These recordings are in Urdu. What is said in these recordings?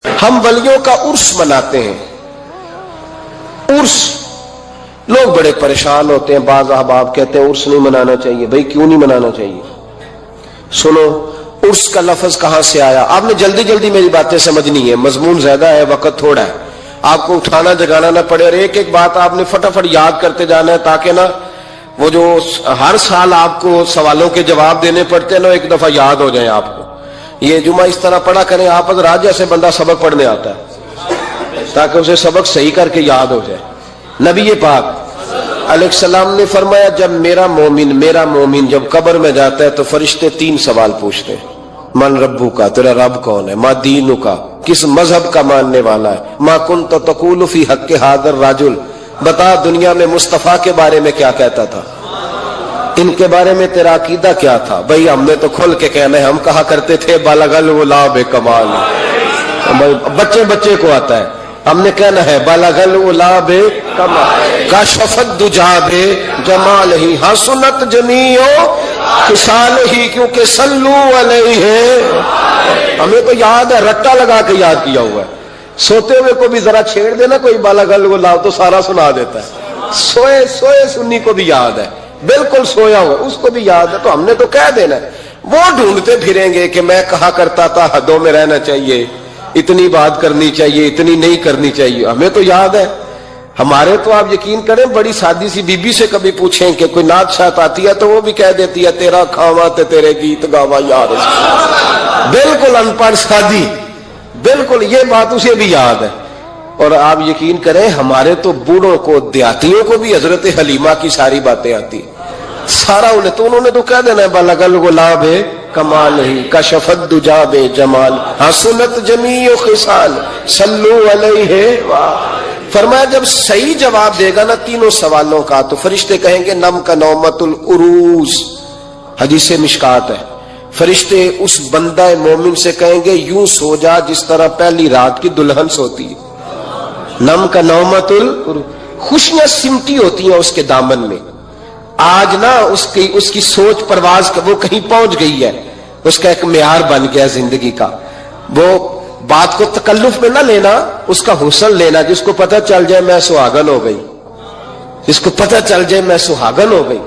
ہم ولیوں کا عرس مناتے ہیں. عرس لوگ بڑے پریشان ہوتے ہیں. بعض احباب کہتے ہیں عرس نہیں منانا چاہیے. بھائی کیوں نہیں منانا چاہیے؟ سنو، عرس کا لفظ کہاں سے آیا؟ آپ نے جلدی جلدی میری باتیں سمجھنی ہے، مضمون زیادہ ہے، وقت تھوڑا ہے. آپ کو اٹھانا جگانا نہ پڑے اور ایک ایک بات آپ نے فٹافٹ یاد کرتے جانا ہے، تاکہ نا وہ جو ہر سال آپ کو سوالوں کے جواب دینے پڑتے ہیں نا، ایک دفعہ یاد ہو جائیں آپ کو. یہ جمعہ اس طرح پڑھا کریں آپ حضرات جیسے بندہ سبق پڑھنے آتا ہے، تاکہ اسے سبق صحیح کر کے یاد ہو جائے. نبی پاک علیہ السلام نے فرمایا جب میرا مومن جب قبر میں جاتا ہے تو فرشتے 3 سوال پوچھتے ہیں. من ربو کا، تیرا رب کون ہے؟ ما دینو کا، کس مذہب کا ماننے والا ہے؟ ما کنت تقول فی حق ھذا الرجل، بتا دنیا میں مصطفیٰ کے بارے میں کیا کہتا تھا، ان کے بارے میں تیرا عقیدہ کیا تھا؟ بھائی ہم نے تو کھل کے کہنا ہے، ہم کہا کرتے تھے بالغ العلا بکمال. بچے کو آتا ہے، ہم نے کہنا ہے بالغ العلا بکمال کشف الدجا بجمال ہی حسنت جمیع خصال ہی، کیونکہ صلو علیہ. ہمیں تو یاد ہے، رٹا لگا کے یاد کیا ہوا ہے. سوتے ہوئے کو بھی ذرا چھیڑ دینا کوئی بالغ العلا تو سارا سنا دیتا ہے. سوئے سنی کو بھی یاد ہے، بالکل سویا ہوا اس کو بھی یاد ہے. تو ہم نے تو کہہ دینا ہے. وہ ڈھونڈتے پھریں گے کہ میں کہا کرتا تھا حدوں میں رہنا چاہیے، اتنی بات کرنی چاہیے، اتنی نہیں کرنی چاہیے. ہمیں تو یاد ہے. ہمارے تو آپ یقین کریں بڑی سادی سی بی بی سے کبھی پوچھیں کہ کوئی نعت شاعت آتی ہے تو وہ بھی کہہ دیتی ہے تیرا کھاوا تے تیرے گیت گاوا یار. بالکل ان پڑھ سادی، بالکل یہ بات اسے بھی یاد ہے. اور آپ یقین کریں ہمارے تو بوڑھوں کو، دیہاتیوں کو بھی حضرت حلیمہ کی ساری باتیں آتی سارا. انہوں نے تو کہہ دینا ہے بالغ العلا بکمال ہی کشف الدجا بجمال حسنت جمیع خصال صلو علیہ. فرمایا جب صحیح جواب دے گا نا 3 سوالوں کا تو فرشتے کہیں گے نم کا نومت العروس. حدیث مشکات ہے. فرشتے اس بندہ مومن سے کہیں گے یوں سو جا جس طرح پہلی رات کی دلہن سوتی ہے. نم کا نومت العروس. خوشیاں سمٹی ہوتی ہیں اس کے دامن میں. آج نا اس کی سوچ پرواز کا وہ کہیں پہنچ گئی ہے، اس کا ایک معیار بن گیا زندگی کا. وہ بات کو تکلف میں نہ لینا، اس کا حسن لینا. جس کو پتہ چل جائے میں سہاگن ہو گئی، جس کو پتہ چل جائے میں سہاگن ہو گئی،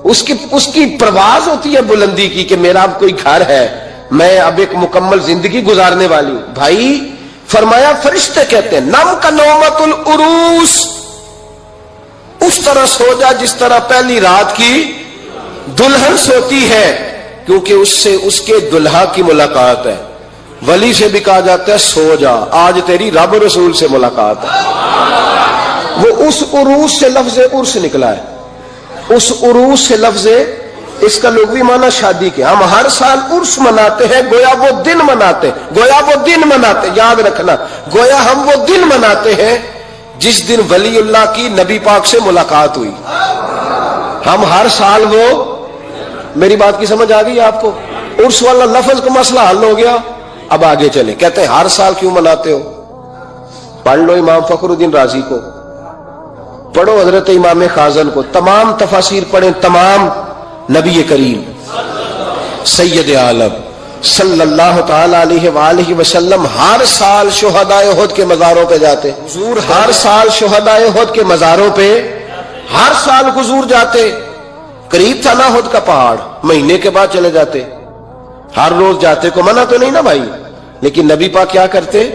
اس کی پرواز ہوتی ہے بلندی کی کہ میرا اب کوئی گھر ہے، میں اب ایک مکمل زندگی گزارنے والی ہوں. بھائی فرمایا فرشتے کہتے ہیں نم کا نومت العروس، اس طرح سو جا جس طرح پہلی رات کی دلہن سوتی ہے، کیونکہ اس سے اس کے دلہا کی ملاقات ہے. ولی سے بھی کہا جاتا ہے سو جا آج تیری رب رسول سے ملاقات ہے. وہ اس عروس سے لفظ عرس نکلا ہے. اس عروس سے لفظ، اس کا لغوی معنی شادی کے. ہم ہر سال عرس مناتے ہیں، گویا وہ دن مناتے، یاد رکھنا، گویا ہم وہ دن مناتے ہیں جس دن ولی اللہ کی نبی پاک سے ملاقات ہوئی. ہم ہر سال وہ، میری بات کی سمجھ آ گئی آپ کو؟ عرس والا لفظ کا مسئلہ حل ہو گیا. اب آگے چلیں. کہتے ہیں ہر سال کیوں مناتے ہو؟ پڑھ لو امام فخر الدین رازی کو، پڑھو حضرت امام خازن کو، تمام تفاسیر پڑھیں. تمام نبی کریم سید عالم صلی اللہ تعالی علیہ وآلہ وسلم ہر سال شہدائے احد کے مزاروں پہ جاتے. حضور ہر سال شہدائے احد کے مزاروں پہ ہر سال حضور جاتے. قریب تھا نا احد کا پہاڑ، مہینے کے بعد چلے جاتے. ہر روز جاتے کو منع تو نہیں نا بھائی، لیکن نبی پاک کیا کرتے؟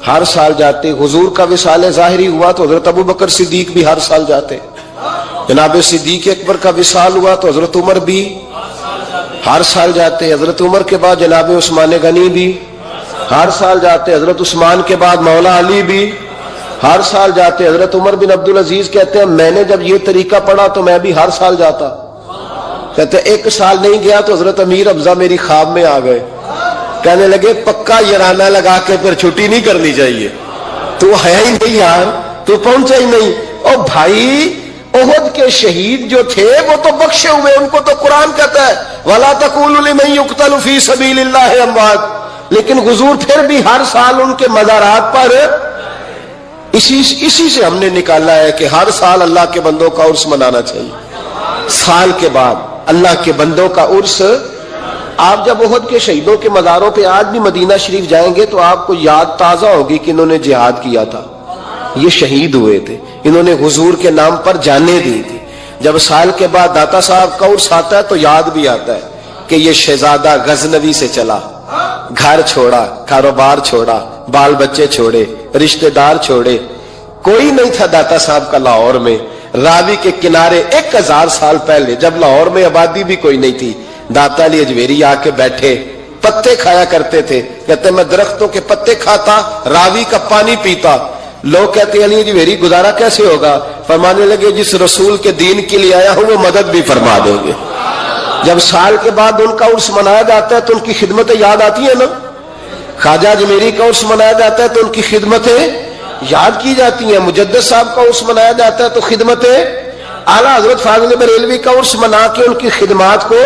ہر سال جاتے. حضور کا وصال ظاہری ہوا تو حضرت ابو بکر صدیق بھی ہر سال جاتے. جناب صدیق اکبر کا وصال ہوا تو حضرت عمر بھی ہر سال جاتے. حضرت عمر کے بعد جناب عثمان غنی بھی ہر سال جاتے. حضرت عثمان کے بعد مولا علی بھی ہر سال جاتے. حضرت عمر بن عبدالعزیز کہتے ہیں میں نے جب یہ طریقہ پڑھا تو میں بھی ہر سال جاتا. کہتے ہیں 1 سال نہیں گیا تو حضرت امیر حمزہ میری خواب میں آ گئے، کہنے لگے پکا یارانہ لگا کے پھر چھٹی نہیں کرنی چاہیے، تو ہے ہی نہیں یار، تو پہنچا ہی نہیں. اور بھائی احد کے شہید جو تھے وہ تو بخشے ہوئے، ان کو تو قرآن کہتا ہے وَلَا تَقُولُوا لِمَن يُقْتَلُ فِي سَبِيلِ اللَّهِ أَمْوَاتٌ. لیکن حضور پھر بھی ہر سال ان کے مزارات پر اسی سے ہم نے نکالا ہے کہ ہر سال اللہ کے بندوں کا عرس منانا چاہیے. سال کے بعد اللہ کے بندوں کا عرس آپ جب احد کے شہیدوں کے مزاروں پہ آج بھی مدینہ شریف جائیں گے تو آپ کو یاد تازہ ہوگی کہ انہوں نے جہاد کیا تھا، یہ شہید ہوئے تھے، انہوں نے حضور کے نام پر جانیں دی تھی۔ جب سال کے بعد داتا صاحب کا عرس آتا ہے تو یاد بھی آتا ہے کہ یہ شہزادہ غزنوی سے چلا، گھر چھوڑا، کاروبار چھوڑا، بال بچے چھوڑے، رشتہ دار چھوڑے، کوئی نہیں تھا داتا صاحب کا لاہور میں، راوی کے کنارے 1000 سال پہلے جب لاہور میں آبادی بھی کوئی نہیں تھی، داتا علی اجمیری آ کے بیٹھے، پتے کھایا کرتے تھے، کہتے میں درختوں کے پتے کھاتا، راوی کا پانی پیتا۔ لوگ کہتے علی اجمیری گزارا کیسے ہوگا؟ فرمانے لگے جس رسول کے دین کے لیے آیا ہوں وہ مدد بھی فرما دیں گے۔ جب سال کے بعد ان کا عرس منایا جاتا ہے تو ان کی خدمتیں یاد آتی ہیں نا، خواجہ اجمیری کا عرس منایا جاتا ہے تو ان کی خدمتیں یاد کی جاتی ہیں، مجدد صاحب کا عرس منایا جاتا ہے تو خدمتیں، اعلیٰ حضرت فاضل بریلوی کا عرس منا کے ان کی خدمات کو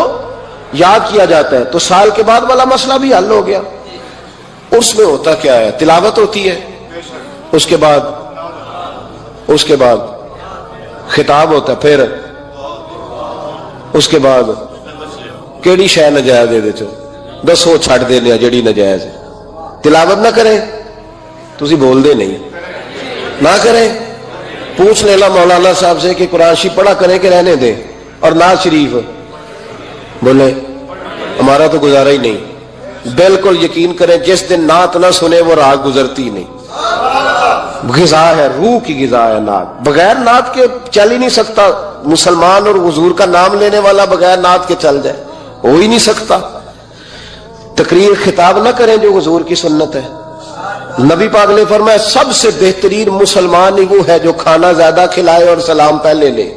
یاد کیا جاتا ہے، تو سال کے بعد والا مسئلہ بھی حل ہو گیا۔ عرس میں ہوتا کیا ہے؟ تلاوت ہوتی ہے، اس کے بعد خطاب ہوتا ہے، پھر اس کے بعد کیڑی شے نجائز دے چو دسو چھڑ دینے جڑی نجائز ہے، تلاوت نہ کریں، تسی بول دے نہیں، نہ کریں، پوچھ لینا مولانا صاحب سے کہ قرآن شریف پڑھا کریں کہ رہنے دیں، اور نعت شریف بولے ہمارا تو گزارا ہی نہیں۔ بالکل یقین کریں جس دن نعت نہ سنے وہ راہ گزرتی نہیں، غذا ہے، روح کی غذا ہے نعت، بغیر نعت کے چل ہی نہیں سکتا، مسلمان اور حضور کا نام لینے والا بغیر نعت کے چل جائے ہو ہی نہیں سکتا۔ تقریر خطاب نہ کریں جو حضور کی سنت ہے، نبی پاک نے فرمایا سب سے بہترین مسلمان ہی وہ ہے جو کھانا زیادہ کھلائے اور سلام پہلے لے،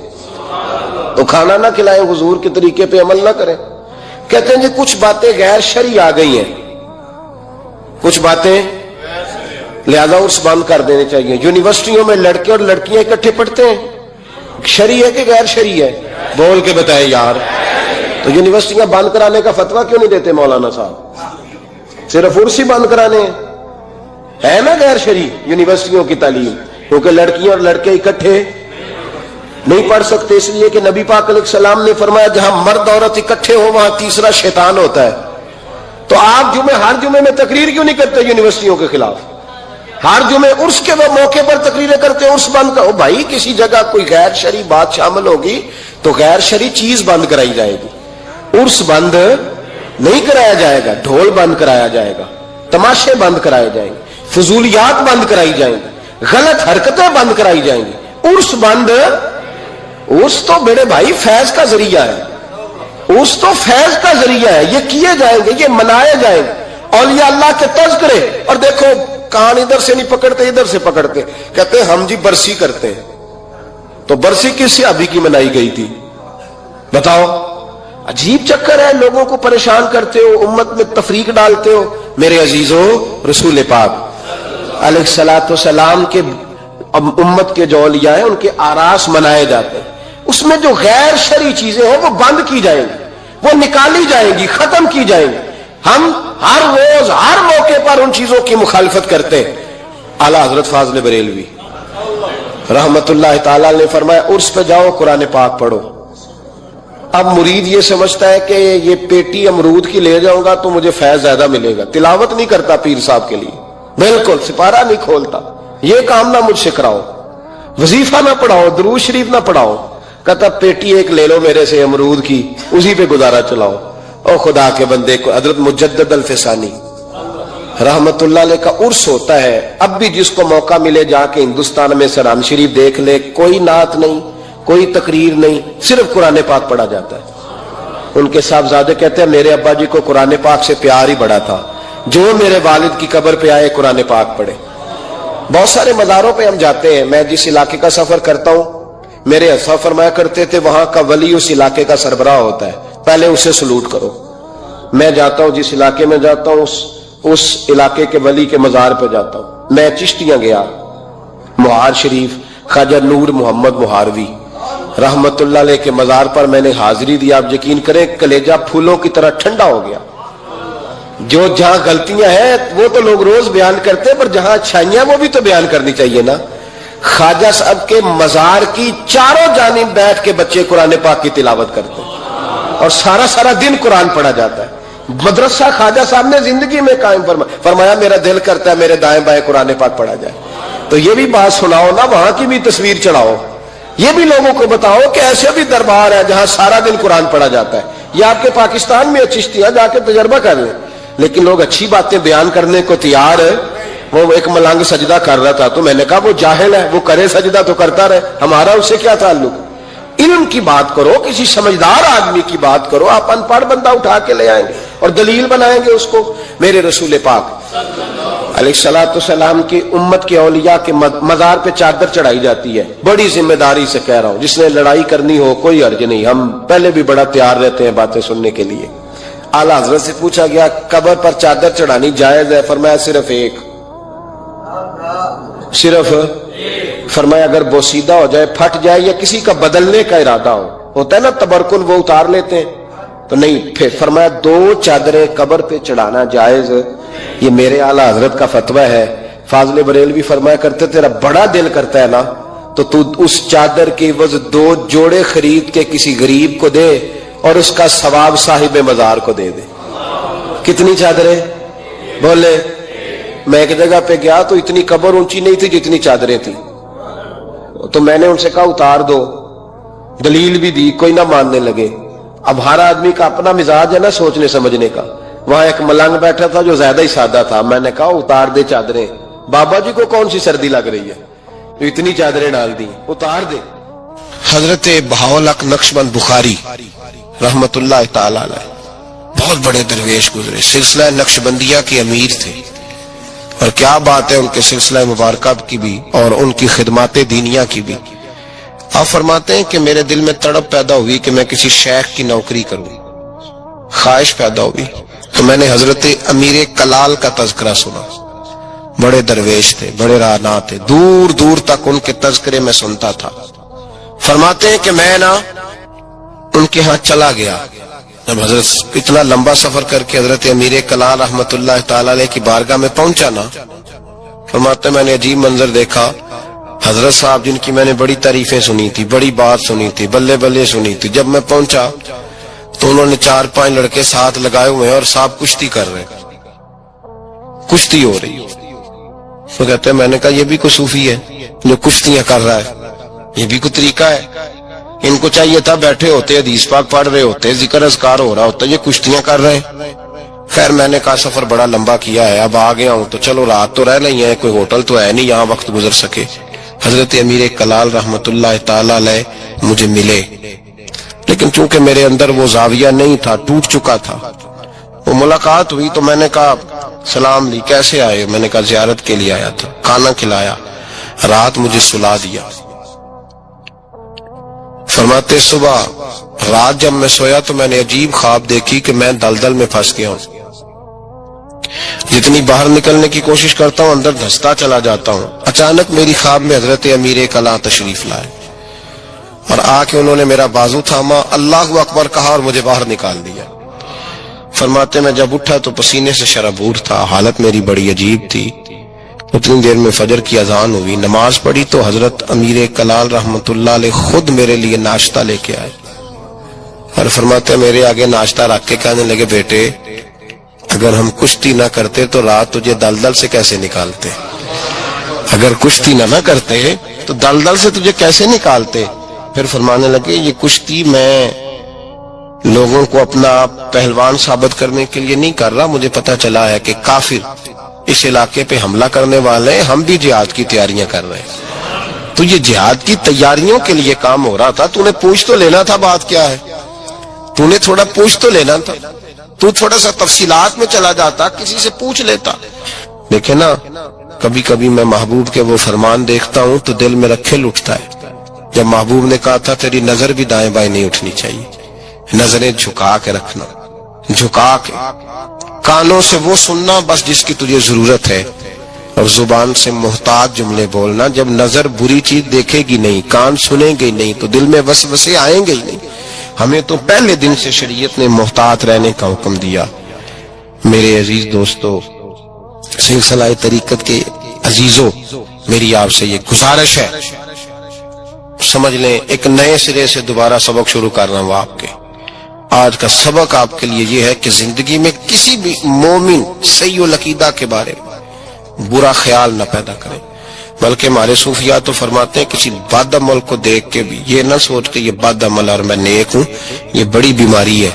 تو کھانا نہ کھلائیں، حضور کے طریقے پہ عمل نہ کریں۔ کہتے ہیں جی کچھ باتیں غیر شرعی آ گئی ہیں، کچھ باتیں لہذا عرس بند کر دینے چاہیے۔ یونیورسٹیوں میں لڑکے اور لڑکیاں اکٹھے پڑھتے ہیں، شرعی ہے کہ غیر شرعی ہے؟ بول کے بتائیں یار۔ تو یونیورسٹیاں بند کرانے کا فتویٰ کیوں نہیں دیتے مولانا صاحب؟ صرف عرس ہی بند کرانے ہیں، ہے نا غیر شرعی یونیورسٹیوں کی تعلیم، کیونکہ لڑکیاں اور لڑکے اکٹھے نہیں پڑھ سکتے، اس لیے کہ نبی پاک علیہ السلام نے فرمایا جہاں مرد عورت اکٹھے ہو وہاں تیسرا شیطان ہوتا ہے۔ تو آپ ہر جمعے میں تقریر کیوں نہیں کرتے یونیورسٹیوں کے خلاف؟ ہر جمعے عرس کے وہ موقع پر تقریریں کرتے ہیں، عرس بند کرو بھائی، کسی جگہ کوئی غیر شرعی بات شامل ہوگی تو غیر شرعی چیز بند کرائی جائے گی، عرس بند نہیں کرایا جائے گا، ڈھول بند کرایا جائے گا، تماشے بند کرائے جائیں گے، فضولیات بند کرائی جائیں گی، غلط حرکتیں بند کرائی جائیں گی، عرس بند۔ عرس تو میرے بھائی فیض کا ذریعہ ہے، عرس تو فیض کا ذریعہ ہے، یہ کیے جائیں گے، یہ منائے جائیں گے، اولیاء اللہ کے تذکرے۔ اور دیکھو کان ادھر سے نہیں پکڑتے ادھر سے پکڑتے، کہتے ہیں ہم جی برسی کرتے ہیں، تو برسی کس صحابی کی منائی گئی تھی بتاؤ؟ عجیب چکر ہے، لوگوں کو پریشان کرتے ہو، امت میں تفریق ڈالتے ہو۔ میرے عزیزو، رسول پاک علیہ الصلوۃ والسلام کے امت کے جو اولیاء ہیں ان کے آراس منائے جاتے ہیں، اس میں جو غیر شرعی چیزیں ہیں وہ بند کی جائیں گی، وہ نکالی جائیں گی، ختم کی جائیں گی۔ ہم ہر روز ہر موقع پر ان چیزوں کی مخالفت کرتے ہیں۔ اعلیٰ حضرت فاضل بریلوی رحمت اللہ تعالی نے فرمایا عرس پہ جاؤ قرآن پاک پڑھو۔ اب مرید یہ سمجھتا ہے کہ یہ پیٹی امرود کی لے جاؤں گا تو مجھے فیض زیادہ ملے گا، تلاوت نہیں کرتا پیر صاحب کے لیے، بالکل سپارہ نہیں کھولتا، یہ کام نہ مجھ سے کراؤ، وظیفہ نہ پڑھاؤ، درود شریف نہ پڑھاؤ، کہتا پیٹی ایک لے لو میرے سے امرود کی، اسی پہ گزارا چلاؤ۔ او خدا کے بندے کو، حضرت مجدد الفسانی رحمت اللہ علیہ کا عرس ہوتا ہے، اب بھی جس کو موقع ملے جا کے ہندوستان میں سران شریف دیکھ لے، کوئی نعت نہیں، کوئی تقریر نہیں، صرف قرآن پاک پڑھا جاتا ہے۔ ان کے صاحبزادے کہتے ہیں میرے ابا جی کو قرآن پاک سے پیار ہی بڑا تھا، جو میرے والد کی قبر پہ آئے قرآن پاک پڑھے۔ بہت سارے مزاروں پہ ہم جاتے ہیں، میں جس علاقے کا سفر کرتا ہوں، میرے اسا فرمایا کرتے تھے وہاں کا ولی اس علاقے کا سربراہ ہوتا ہے، پہلے اسے سلوٹ کرو۔ میں جاتا ہوں جس علاقے میں جاتا ہوں اس علاقے کے ولی کے مزار پہ جاتا ہوں۔ میں چشتیاں گیا، مہار شریف خواجہ نور محمد مہاروی رحمت اللہ علیہ کے مزار پر میں نے حاضری دی، آپ یقین کریں کلیجہ پھولوں کی طرح ٹھنڈا ہو گیا۔ جو جہاں غلطیاں ہیں وہ تو لوگ روز بیان کرتے، پر جہاں اچھائیاں وہ بھی تو بیان کرنی چاہیے نا۔ خواجہ صاحب کے مزار کی چاروں جانب بیٹھ کے بچے قرآن پاک کی تلاوت کرتے ہیں اور سارا دن قرآن پڑھا جاتا ہے۔ مدرسہ خواجہ صاحب نے زندگی میں قائم فرمایا میرا دل کرتا ہے میرے دائیں بائیں قرآن پاک پڑھا جائے. تو یہ بھی بات سناؤ نا, وہاں کی بھی تصویر چڑھاؤ, یہ بھی لوگوں کو بتاؤ کہ ایسے بھی دربار ہے جہاں سارا دن قرآن پڑھا جاتا ہے. یہ آپ کے پاکستان میں چشتیاں جا کے تجربہ کر لیں. لیکن لوگ اچھی باتیں بیان کرنے کو تیار ہے. وہ ایک ملنگ سجدہ کر رہا تھا تو میں نے کہا وہ جاہل ہے, وہ کرے سجدہ تو کرتا رہے, ہمارا اس سے کیا تعلق. علم کی بات کرو, کسی سمجھدار آدمی کی بات کرو. آپ ان پڑھ بندہ اٹھا کے لے آئیں گے اور دلیل بنائیں گے اس کو. میرے رسول پاک علیہ الصلوۃ والسلام کی امت کے اولیاء کے مزار پہ چادر چڑھائی جاتی ہے. بڑی ذمہ داری سے کہہ رہا ہوں, جس نے لڑائی کرنی ہو کوئی حرج نہیں, ہم پہلے بھی بڑا تیار رہتے ہیں باتیں سننے کے لیے. اعلیٰ حضرت سے پوچھا گیا قبر پر چادر چڑھانی جائز ہے؟ فرمایا صرف ایک. صرف فرمایا اگر بوسیدہ ہو جائے, پھٹ جائے, یا کسی کا بدلنے کا ارادہ ہو, ہوتا ہے نا تبرکل, وہ اتار لیتے ہیں تو نہیں. پھر فرمایا 2 چادریں قبر پہ چڑھانا جائز. یہ میرے اعلیٰ حضرت کا فتویٰ ہے. فاضل بریلوی فرمایا کرتے تیرا بڑا دل کرتا ہے نا تو تو اس چادر کی عوض 2 جوڑے خرید کے کسی غریب کو دے اور اس کا ثواب صاحب مزار کو دے دے. کتنی چادریں بولے؟ میں ایک جگہ پہ گیا تو اتنی قبر اونچی نہیں تھی جتنی چادریں تھیں, تو میں نے ان سے کہا اتار دو, دلیل بھی دی, کوئی نہ ماننے لگے. اب ہر آدمی کا اپنا مزاج ہے نا سوچنے سمجھنے کا. وہاں ایک ملنگ بیٹھا تھا جو زیادہ ہی سادہ تھا, میں نے کہا اتار دے چادریں, بابا جی کو کون سی سردی لگ رہی ہے جو اتنی چادریں ڈال دی, اتار دے. حضرت بہاؤالحق نقشبند بخاری رحمت اللہ تعالی علیہ بہت بڑے درویش گزرے, سلسلہ نقشبندیہ کے امیر تھے. اور کیا بات ہے ان کے سلسلہ مبارکہ کی بھی اور ان کی خدمات دینیہ کی بھی. آپ فرماتے ہیں کہ میرے دل میں تڑپ پیدا ہوئی کہ میں کسی شیخ کی نوکری کروں, خواہش پیدا ہوئی. تو میں نے حضرت امیر کلال کا تذکرہ سنا. بڑے درویش تھے, بڑے راہنما تھے, دور دور تک ان کے تذکرے میں سنتا تھا. فرماتے ہیں کہ میں نا ان کے ہاں چلا گیا. جب حضرت اتنا لمبا سفر کر کے حضرت امیر کلال رحمت اللہ تعالی علیہ کی بارگاہ میں پہنچا نا, فرماتے ہیں میں نے عجیب منظر دیکھا. حضرت صاحب جن کی میں نے بڑی تعریفیں سنی تھی, بڑی بات سنی تھی, بلے بلے سنی تھی, جب میں پہنچا تو انہوں نے 4-5 لڑکے ساتھ لگائے ہوئے ہیں اور صاحب کشتی کر رہے ہیں, کشتی ہو رہی. تو کہتے ہیں میں نے کہا یہ بھی کوئی صوفی ہے جو کشتیاں کر رہا ہے, یہ بھی کوئی طریقہ ہے. ان کو چاہیے تھا بیٹھے ہوتے, حدیث پاک پڑھ رہے ہوتے, ذکر اذکار ہو رہا ہوتا, یہ کشتیاں کر رہے ہیں. خیر میں نے کہا سفر بڑا لمبا کیا ہے, اب آ گیا ہوں تو چلو رات تو رہ نہیں ہے, کوئی ہوٹل تو ہے نہیں یہاں وقت گزر سکے. حضرت امیر کلال رحمت اللہ تعالی علیہ مجھے ملے, لیکن چونکہ میرے اندر وہ زاویہ نہیں تھا, ٹوٹ چکا تھا. وہ ملاقات ہوئی تو میں نے کہا سلام لی, کیسے آئے؟ میں نے کہا زیارت کے لیے آیا تھا. کھانا کھلایا, رات مجھے سلا دیا. فرماتے صبح رات جب میں سویا تو میں نے عجیب خواب دیکھی کہ میں دلدل میں پھنس گیا ہوں. جتنی باہر نکلنے کی کوشش کرتا ہوں اندر دھستا چلا جاتا ہوں. اچانک میری خواب میں حضرت امیر کلال تشریف لائے اور آ کے انہوں نے میرا بازو تھاما, اللہ اکبر کہا اور مجھے باہر نکال دیا. فرماتے میں جب اٹھا تو پسینے سے شرابور تھا, حالت میری بڑی عجیب تھی. اتنی دیر میں فجر کی اذان ہوئی, نماز پڑھی تو حضرت امیر کلال رحمت اللہ علیہ خود میرے لیے ناشتہ لے کے آئے اور فرماتے میرے آگے ناشتہ رکھ کے کہنے لگے بیٹے اگر ہم کشتی نہ کرتے تو رات تجھے دلدل سے کیسے نکالتے, اگر کشتی نہ کرتے تو دلدل سے تجھے کیسے نکالتے. پھر فرمانے لگے یہ کشتی میں لوگوں کو اپنا پہلوان ثابت کرنے کے لیے نہیں کر رہا, مجھے پتا چلا ہے کہ کافر اس علاقے پہ حملہ کرنے والے ہیں, ہم بھی جہاد کی تیاریاں کر رہے ہیں. تو یہ جہاد کی تیاریوں کے لیے کام ہو رہا تھا, تو نے پوچھ تو لینا تھا بات کیا ہے, تو نے تھوڑا پوچھ تو لینا تھا, تو تھوڑا سا تفصیلات میں چلا جاتا, کسی سے پوچھ لیتا. دیکھیں نا کبھی کبھی میں محبوب کے وہ فرمان دیکھتا ہوں تو دل میرا کھل اٹھتا ہے. جب محبوب نے کہا تھا تیری نظر بھی دائیں بائیں نہیں اٹھنی چاہیے, نظریں جھکا کے رکھنا, جھکا کے, کانوں سے وہ سننا بس جس کی تجھے ضرورت ہے, اور زبان سے محتاط جملے بولنا. جب نظر بری چیز دیکھے گی نہیں, کان سنیں گے نہیں تو دل میں وسوسے آئیں گے ہی نہیں. ہمیں تو پہلے دن سے شریعت نے محتاط رہنے کا حکم دیا. میرے عزیز دوستو, سلسلہ طریقت کے عزیزوں, میری آپ سے یہ گزارش ہے, سمجھ لیں ایک نئے سرے سے دوبارہ سبق شروع کر رہا ہوں آپ کے. آج کا سبق آپ کے لیے یہ ہے کہ زندگی میں کسی بھی مومن سیء العقیدہ کے بارے میں برا خیال نہ پیدا کریں، بلکہ ہمارے صوفیاء تو فرماتے ہیں کسی بد عمل کو دیکھ کے بھی یہ نہ سوچ کہ یہ بد عمل اور میں نیک ہوں، یہ بڑی بیماری ہے۔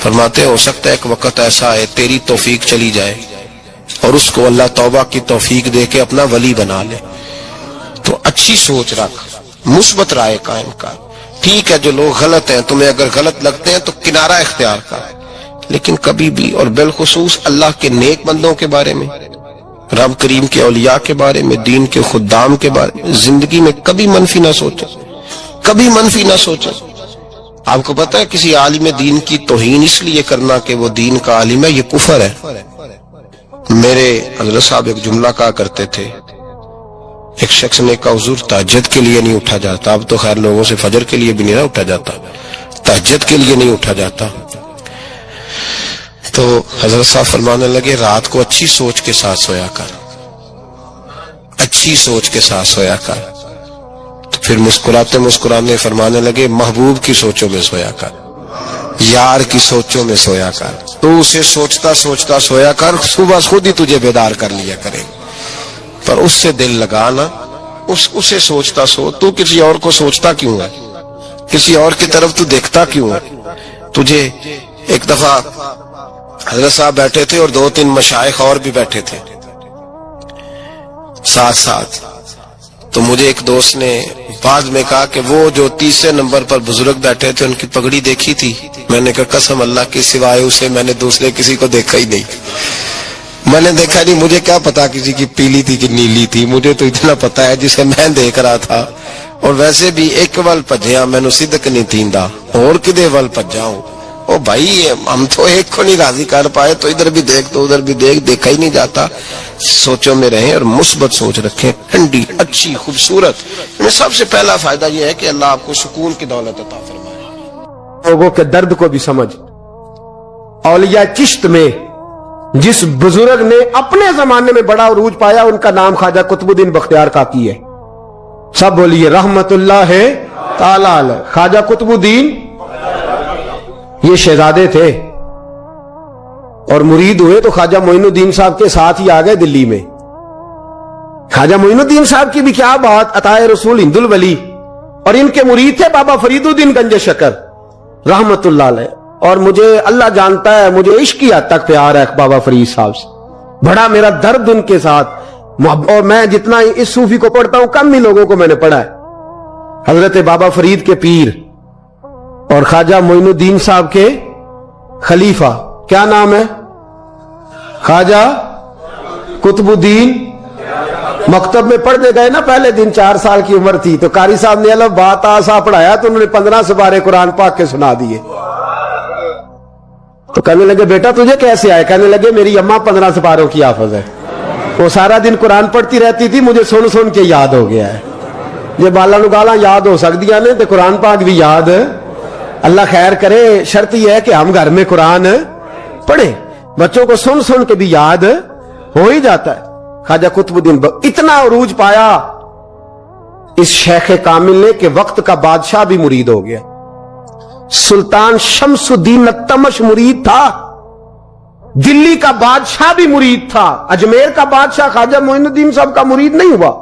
فرماتے ہیں ہو سکتا ہے ایک وقت ایسا ہے تیری توفیق چلی جائے اور اس کو اللہ توبہ کی توفیق دے کے اپنا ولی بنا لے۔ تو اچھی سوچ رکھ، مثبت رائے قائم کر۔ ٹھیک ہے جو لوگ غلط ہیں تمہیں اگر غلط لگتے ہیں تو کنارہ اختیار کر، لیکن کبھی بھی اور بالخصوص اللہ کے نیک بندوں کے بارے میں، رب کریم کے اولیاء کے بارے میں، دین کے خدام کے بارے میں زندگی میں کبھی منفی نہ سوچیں، کبھی منفی نہ سوچیں۔ آپ کو پتا ہے کسی عالم دین کی توہین اس لیے کرنا کہ وہ دین کا عالم ہے، یہ کفر ہے۔ میرے حضرت صاحب ایک جملہ کہا کرتے تھے، ایک شخص نے کہا حضور تہجد کے لیے نہیں اٹھا جاتا، اب تو خیر لوگوں سے فجر کے لیے بھی نہیں اٹھا جاتا، تہجد کے لیے نہیں اٹھا جاتا۔ تو حضرت صاحب فرمانے لگے رات کو اچھی سوچ کے ساتھ سویا کر، اچھی سوچ کے ساتھ سویا کر۔ تو پھر مسکراتے مسکرانے فرمانے لگے محبوب کی سوچوں میں سویا کر، یار کی سوچوں میں سویا کر، تو اسے سوچتا سوچتا سویا کر، صبح خود ہی تجھے بیدار کر لیا کرے، پر اس سے دل لگانا، اسے سوچتا سو۔ تو کسی اور کو سوچتا کیوں ہے؟ کسی اور کی طرف تو دیکھتا کیوں ہے؟ تجھے ایک دفعہ حضرت صاحب بیٹھے تھے اور 2-3 مشائخ اور بھی بیٹھے تھے ساتھ ساتھ، تو مجھے ایک دوست نے بعد میں کہا کہ وہ جو 30 نمبر پر بزرگ بیٹھے تھے ان کی پگڑی دیکھی تھی؟ میں نے کہا قسم اللہ کی سوائے اسے میں نے دوسرے کسی کو دیکھا ہی نہیں، میں نے دیکھا نہیں، مجھے کیا پتا کسی کی پیلی تھی کہ نیلی تھی، مجھے تو اتنا پتا ہے جسے میں دیکھ رہا تھا۔ اور ویسے بھی ایک ول پجیا مینو صدق نہیں تھیندا، اور کدے ول پجاؤں؟ او بھائی ہم تو ایک کو نہیں راضی کر پائے تو ادھر بھی دیکھ تو ادھر بھی دیکھ، دیکھا ہی نہیں جاتا۔ سوچوں میں رہیں اور مثبت سوچ رکھیں، ٹھنڈی اچھی خوبصورت۔ میں سب سے پہلا فائدہ یہ ہے کہ اللہ آپ کو سکون کی دولت عطا فرمائے، لوگوں کے درد کو بھی سمجھ۔ اولیاء چشت میں جس بزرگ نے اپنے زمانے میں بڑا عروج پایا ان کا نام خواجہ قطب الدین بختیار کاکی ہے۔ سب بولیے رحمت اللہ تعالی علیہ۔ خواجہ قطب الدین یہ شہزادے تھے اور مرید ہوئے تو خواجہ معین الدین صاحب کے ساتھ ہی آ گئے دلی میں۔ خواجہ معین الدین صاحب کی بھی کیا بات، عطائے رسول ہند الولی، اور ان کے مرید تھے بابا فرید الدین گنج شکر رحمت اللہ علیہ۔ اور مجھے اللہ جانتا ہے مجھے عشق کی حد تک پیار ہے بابا فرید صاحب سے، بڑا میرا درد ان کے ساتھ، اور میں جتنا اس صوفی کو پڑھتا ہوں کم ہی لوگوں کو میں نے پڑھا ہے۔ حضرت بابا فرید کے پیر اور خواجہ معین الدین صاحب کے خلیفہ کیا نام ہے؟ خواجہ قطب الدین۔ مکتب میں پڑھنے گئے نا پہلے دن، 4 سال کی عمر تھی، تو قاری صاحب نے الف با تا سا پڑھایا تو انہوں نے 15 سپارے قرآن پاک کے سنا دیے۔ تو کہنے لگے بیٹا تجھے کیسے آئے؟ کہنے لگے میری اماں 15 سپاروں کی حافظ ہے، وہ سارا دن قرآن پڑھتی رہتی تھی، مجھے سن سن کے یاد ہو گیا ہے۔ یہ بالا نگالا یاد ہو سکتی ہیں تو قرآن پاک بھی یاد، اللہ خیر کرے۔ شرط یہ ہے کہ ہم گھر میں قرآن پڑھیں، بچوں کو سن سن کے بھی یاد ہو ہی جاتا ہے۔ خواجہ قطب الدین اتنا عروج پایا اس شیخ کامل نے کہ وقت کا بادشاہ بھی مرید ہو گیا۔ سلطان شمس الدین التمش مرید تھا، دلی کا بادشاہ بھی مرید تھا، اجمیر کا بادشاہ خواجہ معین الدین صاحب کا مرید نہیں ہوا،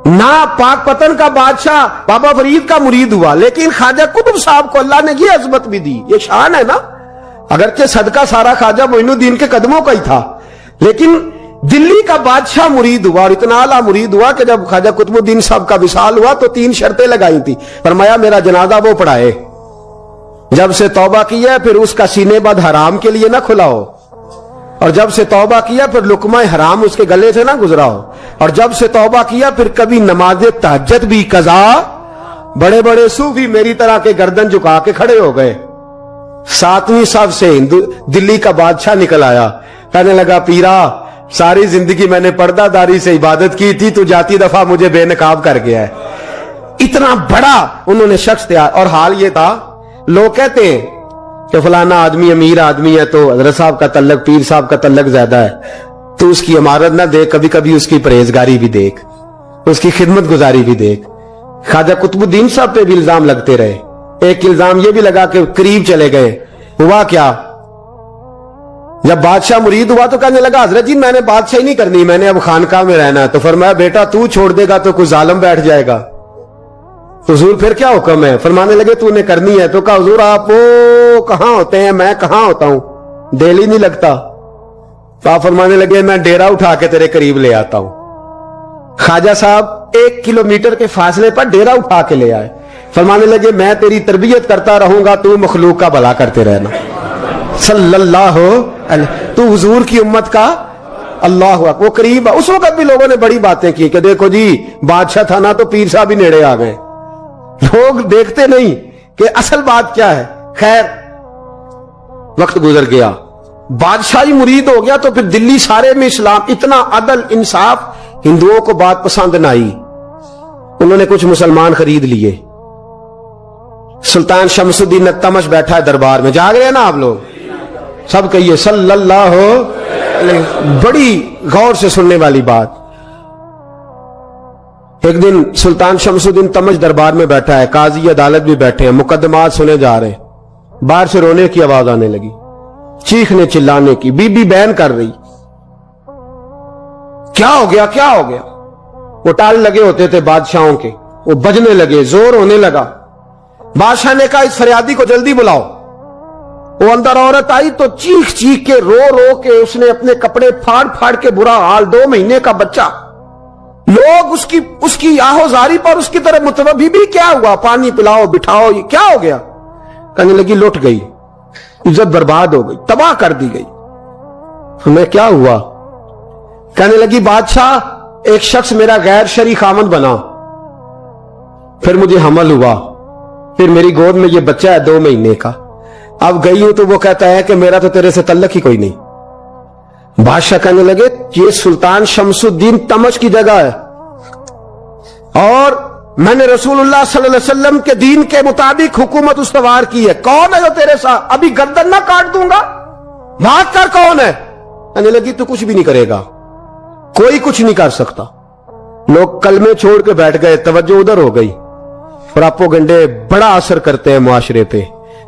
نہ پاک پتن کا بادشاہ بابا فرید کا مرید ہوا، لیکن خواجہ قطب صاحب کو اللہ نے یہ عظمت بھی دی۔ یہ شان ہے نا، اگرچہ صدقہ سارا خواجہ معین الدین کے قدموں کا ہی تھا، لیکن دلی کا بادشاہ مرید ہوا، اور اتنا اعلیٰ مرید ہوا کہ جب خواجہ قطب الدین صاحب کا وصال ہوا تو 3 شرطیں لگائی تھی۔ فرمایا میرا جنازہ وہ پڑھائے، جب سے توبہ کیا پھر اس کا سینے بد حرام کے لیے نہ کھلا ہو، اور جب سے توبہ کیا پھر لقمہ حرام اس کے گلے سے نہ گزرا ہو، اور جب سے توبہ کیا پھر کبھی نماز تہجد بھی قضا۔ بڑے بڑے صوفی میری طرح کے گردن جھکا کے کھڑے ہو گئے۔ 7ویں صف سے دلی کا بادشاہ نکل آیا، کہنے لگا پیرا ساری زندگی میں نے پردہ داری سے عبادت کی تھی، تو جاتی دفعہ مجھے بے نقاب کر گیا ہے۔ اتنا بڑا انہوں نے شخص تھا، اور حال یہ تھا لوگ کہتے ہیں کہ فلانا آدمی امیر آدمی ہے تو حضرت صاحب کا تعلق، پیر صاحب کا تعلق زیادہ ہے، تو اس کی عمارت نہ دیکھ، کبھی کبھی اس کی پرہیزگاری بھی دیکھ، اس کی خدمت گزاری بھی دیکھ۔ خواجہ قطب الدین صاحب پہ بھی الزام لگتے رہے، ایک الزام یہ بھی لگا کہ قریب چلے گئے. ہوا کیا؟ جب بادشاہ مرید ہوا تو کہنے لگا حضرت جی میں نے بادشاہی نہیں کرنی, میں نے اب خانقاہ میں رہنا ہے. تو فرمایا بیٹا تو چھوڑ دے گا تو کوئی ظالم بیٹھ جائے گا. حضور پھر کیا حکم ہے؟ فرمانے لگے تو نے کرنی ہے. تو کہا حضور آپ وہ کہاں ہوتے ہیں, میں کہاں ہوتا ہوں, دل ہی نہیں لگتا. تو آپ فرمانے لگے میں ڈیرا اٹھا کے تیرے قریب لے آتا ہوں. خواجہ صاحب 1 کلومیٹر کے فاصلے پر ڈیرا اٹھا کے لے آئے. فرمانے لگے میں تیری تربیت کرتا رہوں گا, تو مخلوق کا بھلا کرتے رہنا. صلی اللہ علیہ, تو حضور کی امت کا اللہ اکبر. وہ قریب, اس وقت بھی لوگوں نے بڑی باتیں کی کہ دیکھو جی بادشاہ تھا نا تو پیر صاحب بھی نیڑے آ گئے. لوگ دیکھتے نہیں کہ اصل بات کیا ہے. خیر وقت گزر گیا, بادشاہی مرید ہو گیا, تو پھر دلی سارے میں اسلام, اتنا عدل انصاف. ہندوؤں کو بات پسند نہ آئی, انہوں نے کچھ مسلمان خرید لیے. سلطان شمس الدین تمش بیٹھا ہے دربار میں, جاگ رہے ہیں نا آپ لوگ, سب کہیے صلی اللہ علیہ. بڑی غور سے سننے والی بات. ایک دن سلطان شمس الدین تمش دربار میں بیٹھا ہے, قاضی عدالت بھی بیٹھے ہیں, مقدمات سنے جا رہے ہیں. باہر سے رونے کی آواز آنے لگی, چیخنے چلانے کی. بی بی بیان کر رہی, کیا ہو گیا کیا ہو گیا. وہ ٹال لگے ہوتے تھے بادشاہوں کے, وہ بجنے لگے, زور ہونے لگا. بادشاہ نے کہا اس فریادی کو جلدی بلاؤ. وہ اندر عورت آئی تو چیخ چیخ کے رو رو کے اس نے اپنے کپڑے پھاڑ پھاڑ کے, برا حال, 2 مہینے کا بچہ. لوگ اس کی آہوزاری پر اس کی طرف متوجہ. بھی کیا ہوا, پانی پلاؤ بٹھاؤ, یہ کیا ہو گیا. کہنے لگی لٹ گئی, عزت برباد ہو گئی, تباہ کر دی گئی. میں کیا ہوا؟ کہنے لگی بادشاہ ایک شخص میرا غیر شرعی خامند بنا, پھر مجھے حمل ہوا, پھر میری گود میں یہ بچہ ہے 2 مہینے کا. اب گئی ہوں تو وہ کہتا ہے کہ میرا تو تیرے سے تعلق ہی کوئی نہیں. بادشاہ کہنے لگے یہ سلطان شمس الدین تمش کی جگہ ہے, اور میں نے رسول اللہ صلی اللہ علیہ وسلم کے دین کے مطابق حکومت استوار کی ہے. کون ہے جو تیرے ساتھ؟ ابھی گردن نہ کاٹ دوں گا, بات کر کون ہے. کہنے لگی تو کچھ بھی نہیں کرے گا, کوئی کچھ نہیں کر سکتا. لوگ کلمے چھوڑ کے بیٹھ گئے, توجہ ادھر ہو گئی. پراپوگنڈے بڑا اثر کرتے ہیں معاشرے پہ.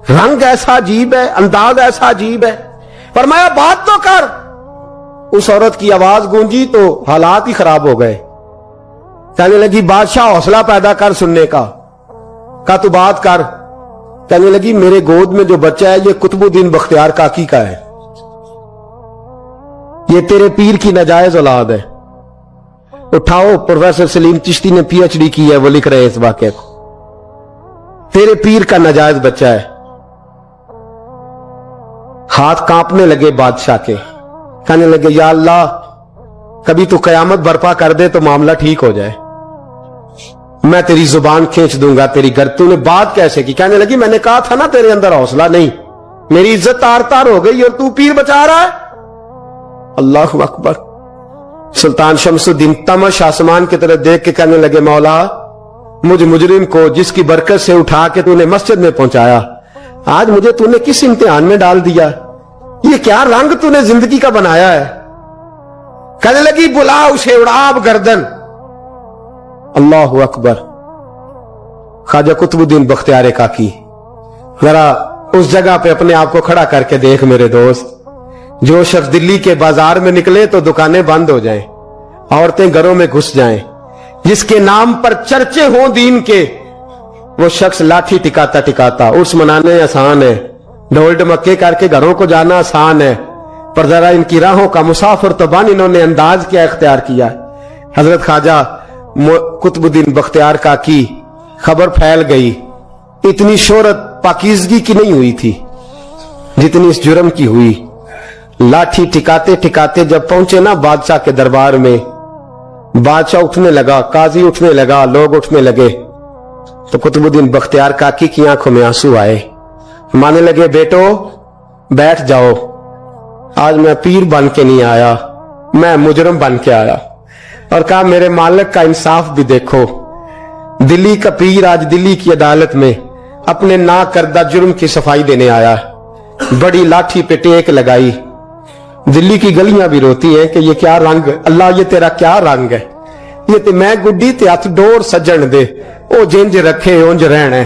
رنگ ایسا عجیب ہے, انداز ایسا عجیب ہے. فرمایا بات تو کر. اس عورت کی آواز گونجی تو حالات ہی خراب ہو گئے. کہنے لگی بادشاہ حوصلہ پیدا کر سننے کا. کہا تو بات کر. کہنے لگی میرے گود میں جو بچہ ہے یہ قطب الدین بختیار کاکی کا ہے, یہ تیرے پیر کی ناجائز اولاد ہے. اٹھاؤ, پروفیسر سلیم چشتی نے پی ایچ ڈی کی ہے, وہ لکھ رہے ہیں اس واقعے کو. تیرے پیر کا ناجائز بچہ ہے. ہاتھ کانپنے لگے بادشاہ کے. کہنے لگے یا اللہ کبھی تو قیامت برپا کر دے تو معاملہ ٹھیک ہو جائے, میں تیری زبان کھینچ دوں گا تیری گر. تو نے بات کیسے کی؟ کہنے لگی میں نے کہا تھا نا تیرے اندر حوصلہ نہیں, میری عزت تار تار ہو گئی اور تو پیر بچا رہا ہے. اللہ اکبر. سلطان شمس الدین تمش آسمان کی طرف دیکھ کے کہنے لگے مولا مجھ مجرم کو جس کی برکت سے اٹھا کے تو نے مسجد میں پہنچایا, آج مجھے تو نے کس امتحان میں ڈال دیا. یہ کیا رنگ تو نے زندگی کا بنایا ہے. کہنے لگی بلا اسے, اڑاب گردن. اللہ اکبر. خواجہ قطب الدین بختیار کاکی, ذرا اس جگہ پہ اپنے آپ کو کھڑا کر کے دیکھ میرے دوست. جو شخص دلی کے بازار میں نکلے تو دکانیں بند ہو جائیں, عورتیں گھروں میں گھس جائیں, جس کے نام پر چرچے ہوں دین کے, وہ شخص لاٹھی ٹکاتا ٹکاتا. عرس منانے آسان ہے, ڈھول ڈمکے کر کے گھروں کو جانا آسان ہے, پر ذرا ان کی راہوں کا مسافر تو بن انہوں نے انداز کیا اختیار کیا. حضرت خواجہ قطب الدین بختیار کاکی, خبر پھیل گئی. اتنی شہرت پاکیزگی کی نہیں ہوئی تھی جتنی اس جرم کی ہوئی. لاٹھی ٹکاتے ٹکاتے جب پہنچے نا بادشاہ کے دربار میں, بادشاہ اٹھنے لگا, قاضی اٹھنے لگا, لوگ اٹھنے لگے, تو قطب الدین بختیار کاکی کی آنکھوں میں آنسو آئے. مانے لگے بیٹو بیٹھ جاؤ, آج میں پیر بن کے نہیں آیا, میں مجرم بن کے آیا. اور کہا میرے مالک کا انصاف بھی دیکھو, دلی کا پیر آج دلی کی عدالت میں اپنے نا کردہ جرم کی صفائی دینے آیا. بڑی لاٹھی پہ ٹیک لگائی. دلی کی گلیاں بھی روتی ہیں کہ یہ کیا رنگ, اللہ یہ تیرا کیا رنگ ہے. یہ تے میں گڈی تے ہاتھ ڈور سجن دے, او جنج رکھے اونج رہنا ہے.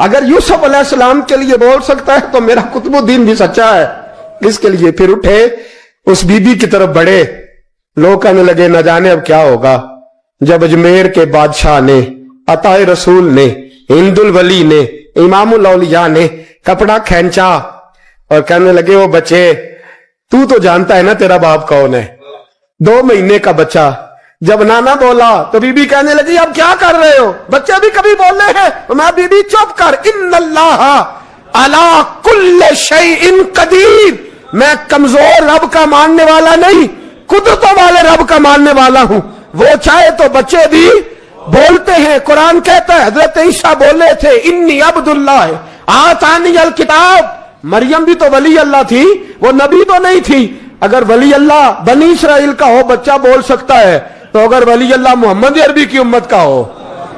اگر یوسف علیہ السلام کے لیے بول سکتا ہے تو میرا قطب الدین بھی سچا ہے. اس کے لیے پھر اٹھے, اس بی بی کی طرف بڑھے. لوگ کہنے لگے نہ جانے اب کیا ہوگا. جب اجمیر کے بادشاہ نے, عطا رسول نے, ہند الولی نے, امام الاولیاء نے کپڑا کھینچا اور کہنے لگے وہ بچے تو جانتا ہے نا تیرا باپ کون ہے. 2 مہینے کا بچہ. جب نانا بولا تو بی بی کہنے لگی اب کیا کر رہے ہو, بچے بھی کبھی بولنے ہیں. میں بی بی چپ کر, ان اللہ علی کل شیء قدیر, میں کمزور رب کا ماننے والا نہیں, قدرتوں والے رب کا ماننے والا ہوں. وہ چاہے تو بچے بھی بولتے ہیں. قرآن کہتا ہے حضرت عیسیٰ بولے تھے انی عبد اللہ آتانی الکتاب. مریم بھی تو ولی اللہ تھی, وہ نبی تو نہیں تھی. اگر ولی اللہ بنی اسرائیل کا ہو بچہ بول سکتا ہے, تو اگر ولی اللہ محمد عربی کی امت کا ہو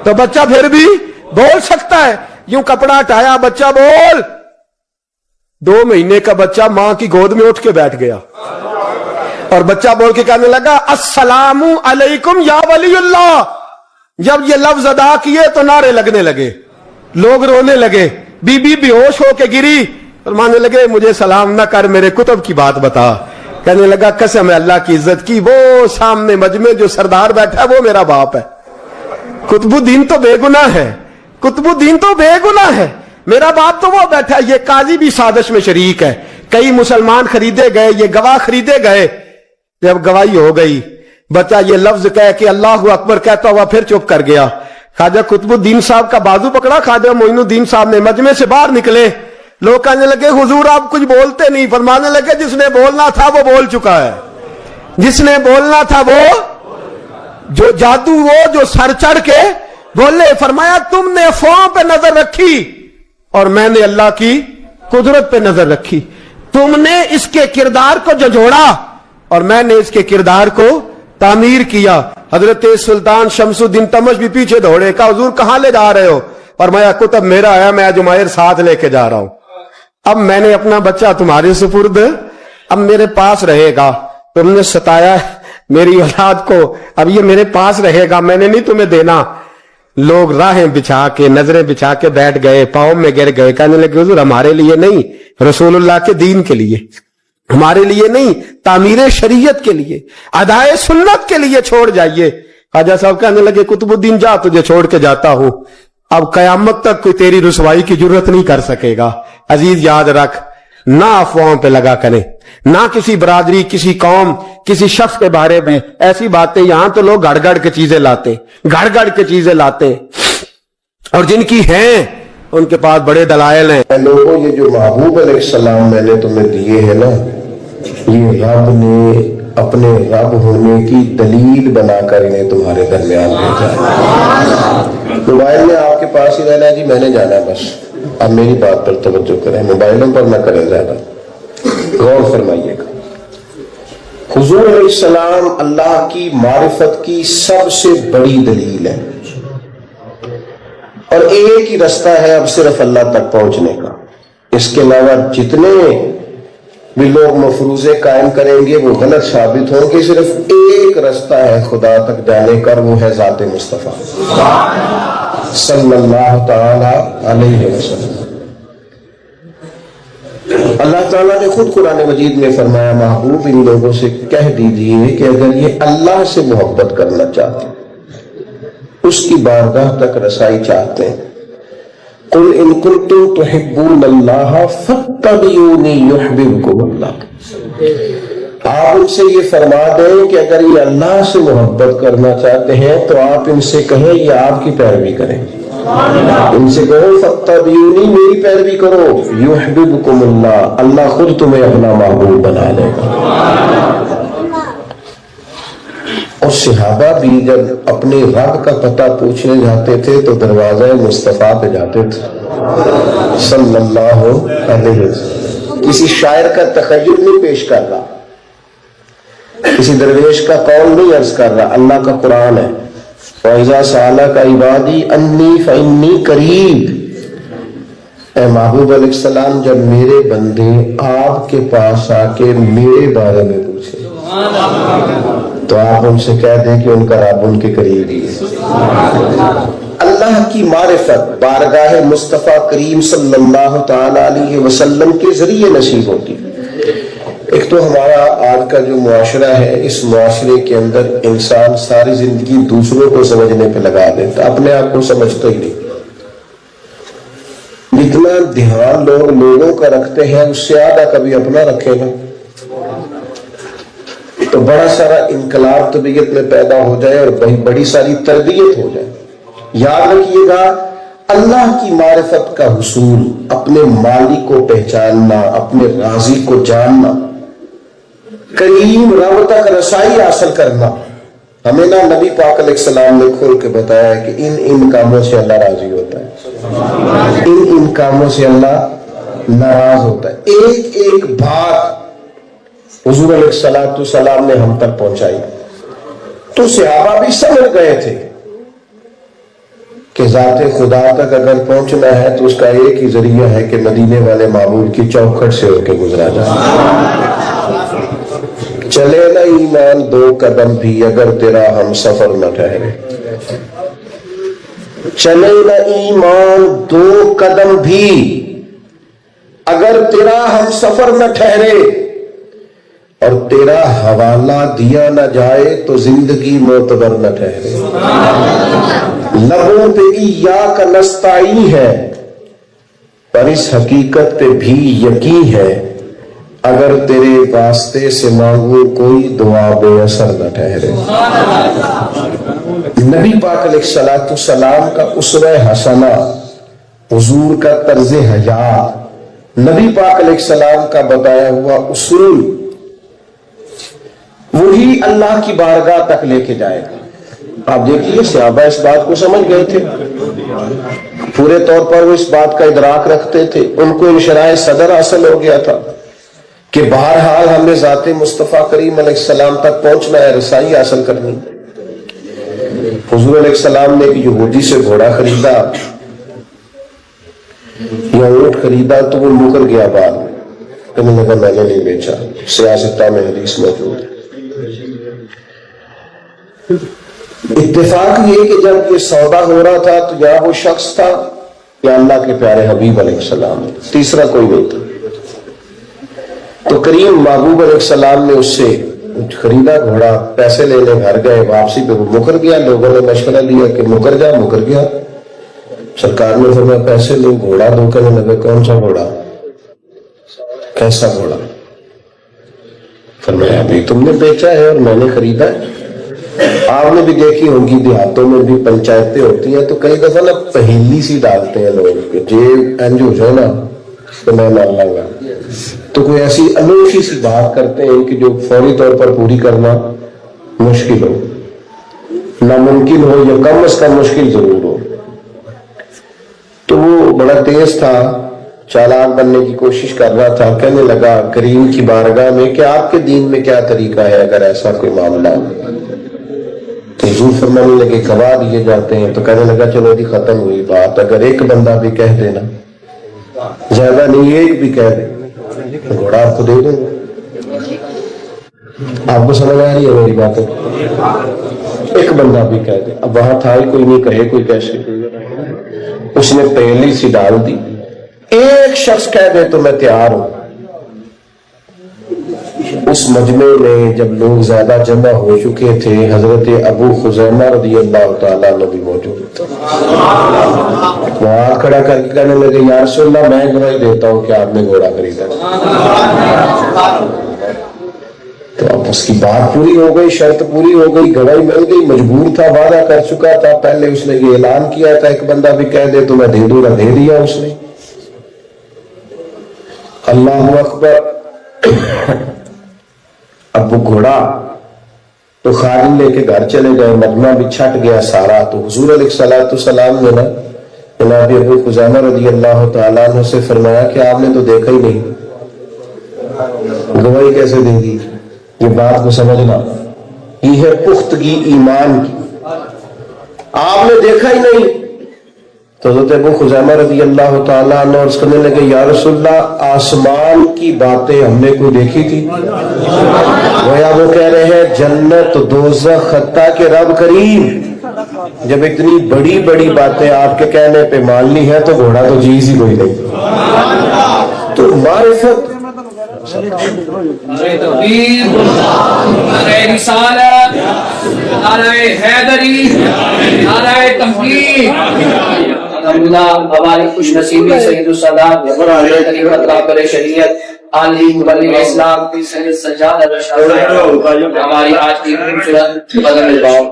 تو بچہ پھر بھی بول سکتا ہے. یوں کپڑا ہٹایا, بچہ بول. 2 مہینے کا بچہ ماں کی گود میں اٹھ کے بیٹھ گیا اور بچہ بول کے کہنے لگا السلام علیکم یا ولی اللہ. جب یہ لفظ ادا کیے تو نعرے لگنے لگے, لوگ رونے لگے. بی بی بے ہوش ہو کے گری, فرمانے لگے مجھے سلام نہ کر, میرے کتب کی بات بتا. کہنے لگا قسم ہے اللہ کی عزت کی, وہ سامنے مجمع جو سردار بیٹھا ہے وہ میرا باپ ہے. قطب الدین تو بے گناہ ہے, قطب الدین تو بے گناہ ہے, میرا باپ تو وہ بیٹھا ہے. یہ قاضی بھی سازش میں شریک ہے. کئی مسلمان خریدے گئے, یہ گواہ خریدے گئے. جب گواہی ہو گئی, بچہ یہ لفظ کہہ کہ اللہ اکبر کہتا ہوا پھر چپ کر گیا. خواجہ قطب الدین صاحب کا بازو پکڑا, خواجہ معین الدین صاحب نے مجمع سے باہر نکلے. لوگ کہنے لگے حضور آپ کچھ بولتے نہیں. فرمانے لگے جس نے بولنا تھا وہ بول چکا ہے, جس نے بولنا تھا وہ, جو جادو وہ جو سر چڑھ کے بولے. فرمایا تم نے افواہوں پہ نظر رکھی اور میں نے اللہ کی قدرت پہ نظر رکھی. تم نے اس کے کردار کو جھنجھوڑا اور میں نے اس کے کردار کو تعمیر کیا. حضرت سلطان شمس الدین تمش بھی پیچھے دوڑے, کہا حضور کہاں لے جا رہے ہو؟ فرمایا کتب میرا ہے, میں جمائر ساتھ لے کے جا رہا ہوں. اب میں نے اپنا بچہ تمہارے سپرد, اب میرے پاس رہے گا. تم نے ستایا میری اولاد کو, اب یہ میرے پاس رہے گا, میں نے نہیں تمہیں دینا. لوگ راہیں بچھا کے, نظریں بچھا کے بیٹھ گئے, پاؤں میں گر گئے. کہنے لگے حضور ہمارے لیے نہیں, رسول اللہ کے دین کے لیے, ہمارے لیے نہیں, تعمیر شریعت کے لیے, ادائے سنت کے لیے چھوڑ جائیے. خواجہ صاحب کہنے لگے قطب الدین جا, تجھے چھوڑ کے جاتا ہوں, اب قیامت تک کوئی تیری رسوائی کی جرت نہیں کر سکے گا. عزیز یاد رکھ, نہ افواہوں پہ لگا کریں, نہ کسی برادری, کسی قوم, کسی شخص کے بارے میں ایسی باتیں. یہاں تو لوگ گھڑ گھڑ کے چیزیں لاتے, گھڑ گھڑ کے چیزیں لاتے, اور جن کی ہیں ان کے پاس بڑے دلائل ہیں. لوگوں یہ جو محبوب علیہ السلام میں نے تمہیں دیے ہیں نا, یہ رب نے اپنے رب ہونے کی دلیل بنا کر انہیں تمہارے درمیان بھیجا ہے. موبائل میں آپ کے پاس ہی رہنا ہے جی, میں نے جانا ہے بس. اب میری بات پر توجہ کریں, موبائلوں پر نہ کریں زیادہ, غور فرمائیے گا. حضور علیہ السلام اللہ کی معرفت کی سب سے بڑی دلیل ہے, اور ایک ہی رستہ ہے اب صرف اللہ تک پہنچنے کا. اس کے علاوہ جتنے بھی لوگ مفروضے قائم کریں گے وہ غلط ثابت ہوں گے. صرف ایک رستہ ہے خدا تک جانے کا, وہ ہے ذات مصطفیٰ صلی اللہ تعالی علیہ وسلم. اللہ تعالیٰ نے خود قرآن مجید میں فرمایا, محبوب ان لوگوں سے کہہ دیجئے کہ اگر یہ اللہ سے محبت کرنا چاہتے ہیں, اس کی بارگاہ تک رسائی چاہتے ہیں, قل ان کنتم تحبون اللہ فاتبعونی یحببکم اللہ. آپ ان سے یہ فرما دیں کہ اگر یہ اللہ سے محبت کرنا چاہتے ہیں تو آپ ان سے کہیں یہ آپ کی پیروی کریں. ان سے کہو فاتبعونی, میری پیروی کرو, یحببکم اللہ, اللہ خود تمہیں اپنا محبوب بنا لے گا. اور صحابہ بھی جب اپنے رب کا پتہ پوچھنے جاتے تھے تو دروازہ مصطفیٰ پہ جاتے تھے صلی اللہ علیہ وسلم. کسی شاعر کا تخیل نہیں پیش کر رہا, کسی درویش کا قول نہیں عرض کر رہا, اللہ کا قرآن ہے. وَإِذَا سَأَلَكَ عِبَادِي أَنِّي فَإِنِّي قَرِيبٌ. اے محبوب علیہ السلام, جب میرے بندے آپ کے پاس آ کے میرے بارے میں پوچھیں تو آپ ان سے کہہ دیں کہ ان کا رب ان کے قریب ہی ہے. اللہ اللہ کی معرفت بارگاہ مصطفیٰ کریم صلی اللہ تعالی علیہ وسلم کے ذریعے نصیب ہوتی ہے۔ ایک تو ہمارا آج کا جو معاشرہ ہے، اس معاشرے کے اندر انسان ساری زندگی دوسروں کو سمجھنے پہ لگا دیتا، اپنے آپ کو سمجھتا ہی نہیں۔ جتنا دھیان لوگ لوگوں کا رکھتے ہیں اس سے آدھا کبھی اپنا رکھے گا تو بڑا سارا انقلاب طبیعت میں پیدا ہو جائے اور بڑی ساری تربیت ہو جائے۔ یاد رکھیے گا، اللہ کی معرفت کا حصول، اپنے مالک کو پہچاننا، اپنے رازق کو جاننا، کریم رب تک رسائی حاصل کرنا، ہمیں نا نبی پاک علیہ السلام نے کھول کے بتایا کہ ان کاموں سے اللہ راضی ہوتا ہے، ان کاموں سے اللہ ناراض ہوتا ہے۔ ایک ایک بات حضور علیہ السلام نے ہم تک پہنچائی تو صحابہ بھی سمجھ گئے تھے کہ ذات خدا تک اگر پہنچنا ہے تو اس کا ایک ہی ذریعہ ہے کہ مدینے والے معبود کی چوکھٹ سے ہو کے گزرا جائے۔ چلے نہ ایمان دو قدم بھی اگر تیرا ہم سفر نہ ٹھہرے، چلے نہ ایمان دو قدم بھی اگر تیرا ہم سفر نہ ٹھہرے، اور تیرا حوالہ دیا نہ جائے تو زندگی معتبر نہ ٹھہرے۔ لبوں پہ ایاک نستعین ہے پر اس حقیقت پہ بھی یقین ہے، اگر تیرے واسطے سے مانگو کوئی دعا بے اثر نہ ٹھہرے۔ نبی پاک علیہ السلام کا اسوہ حسنہ، حضور کا طرز حیات، نبی پاک علیہ السلام کا بتایا ہوا اصول، وہی اللہ کی بارگاہ تک لے کے جائے گا۔ آپ دیکھیے صحابہ اس بات کو سمجھ گئے تھے، پورے طور پر وہ اس بات کا ادراک رکھتے تھے، ان کو انشراح صدر حاصل ہو گیا تھا کہ بہرحال ہمیں ذات مصطفیٰ کریم علیہ السلام تک پہنچنا ہے، رسائی حاصل کرنی۔ حضور علیہ السلام نے ایک یہودی سے گھوڑا خریدا یا اونٹ خریدا تو وہ مکر گیا، بعد میں کہنے لگا میں نے نہیں بیچا، سیاستہ میں حدیث موجود ہے۔ اتفاق یہ کہ جب یہ سودا ہو رہا تھا تو یا وہ شخص تھا یا اللہ کے پیارے حبیب علیہ السلام، تیسرا کوئی نہیں تھا۔ تو کریم محبوب علیہ السلام نے اس سے خریدا گھوڑا، پیسے لینے گھر گئے، واپسی پہ وہ مکر گیا۔ لوگوں نے مشورہ لیا کہ مکر جا، مکر گیا۔ سرکار نے فرمایا پیسے لیں، گھوڑا دو۔ کہنے لگے کون سا گھوڑا، کیسا گھوڑا؟ فرمایا ابھی تم نے بیچا ہے اور میں نے خریدا ہے۔ آپ نے بھی دیکھی ہوگی دیہاتوں میں بھی پنچایتیں ہوتی ہیں تو کئی دفعہ نا پہیلی سی ڈالتے ہیں لوگ کہ جے انج ہو جائے نا تو میں مان لوں گا، تو کوئی ایسی انوکھی سی بات کرتے ہیں کہ جو فوری طور پر پوری کرنا مشکل ہو، ناممکن ہو یا کم از کم مشکل ضرور ہو۔ تو وہ بڑا تیز تھا، چالاک بننے کی کوشش کر رہا تھا، کہنے لگا کریم کی بارگاہ میں کہ آپ کے دین میں کیا طریقہ ہے اگر ایسا کوئی معاملہ ہو؟ تو حضور فرمانے لگے گواہ دیے جاتے ہیں۔ تو کہنے لگا چلو جی ختم ہوئی بات، اگر ایک بندہ بھی کہہ دینا، زیادہ نہیں ایک بھی کہہ دے، گھوڑا آپ کو دے دوں گا۔ آپ کو سمجھ آ رہی ہے میری باتیں؟ ایک بندہ بھی کہہ دے، اب وہاں تھا ہی کوئی نہیں، کہے کوئی کیسے؟ اس نے پہلی سی ڈال دی، ایک شخص کہہ دے تو میں تیار ہوں۔ اس مجمع میں جب لوگ زیادہ جمع ہو چکے تھے، حضرت ابو خزیمہ رضی اللہ تعالیٰ عنہ بھی موجود تھے۔ وہ ہاتھ کھڑا کر کے کہنے لگے یا رسول اللہ میں گواہی دیتا ہوں کہ آپ نے گھوڑا خریدا۔ تو اب اس کی بات پوری ہو گئی، شرط پوری ہو گئی، گواہی مل گئی، مجبور تھا، وعدہ کر چکا تھا، پہلے اس نے یہ اعلان کیا تھا ایک بندہ بھی کہہ دے تو میں دے دوں گا، دے دیا اس نے۔ اللہ اکبر۔ اب وہ گھوڑا تو خالی لے کے گھر چلے گئے، مجمع بھی چھٹ گیا سارا۔ تو حضور علیہ السلام نے نا جناب ابو خزیمہ رضی اللہ تعالیٰ عنہ سے فرمایا کہ آپ نے تو دیکھا ہی نہیں، گواہی کیسے دے گی؟ یہ بات کو سمجھنا، یہ ہے پختگی ایمان کی۔ آپ نے دیکھا ہی نہیں۔ تو حضرت ابو خزیمہ رضی اللہ تعالیٰ عنہ عرض کرنے لگے یا رسول اللہ آسمان کی باتیں ہم نے کوئی دیکھی تھی؟ گویا وہ کہہ رہے ہیں جنت دوزخ حتیٰ کہ رب کریم جب اتنی بڑی بڑی باتیں آپ کے کہنے پہ ماننی ہے تو گھوڑا تو چیز ہی کوئی نہیں. تو معرفت نعرہ رسالت، نعرہ حیدری، نعرہ تحقیق. الحمدللہ ہماری خوش نصیبی سید السادات خلیفۃ رابر شریعت علی مبلغ اسلام کی سید سجاد الرشاد صاحب ہماری آج کی خوبصورت قدم الباؤ.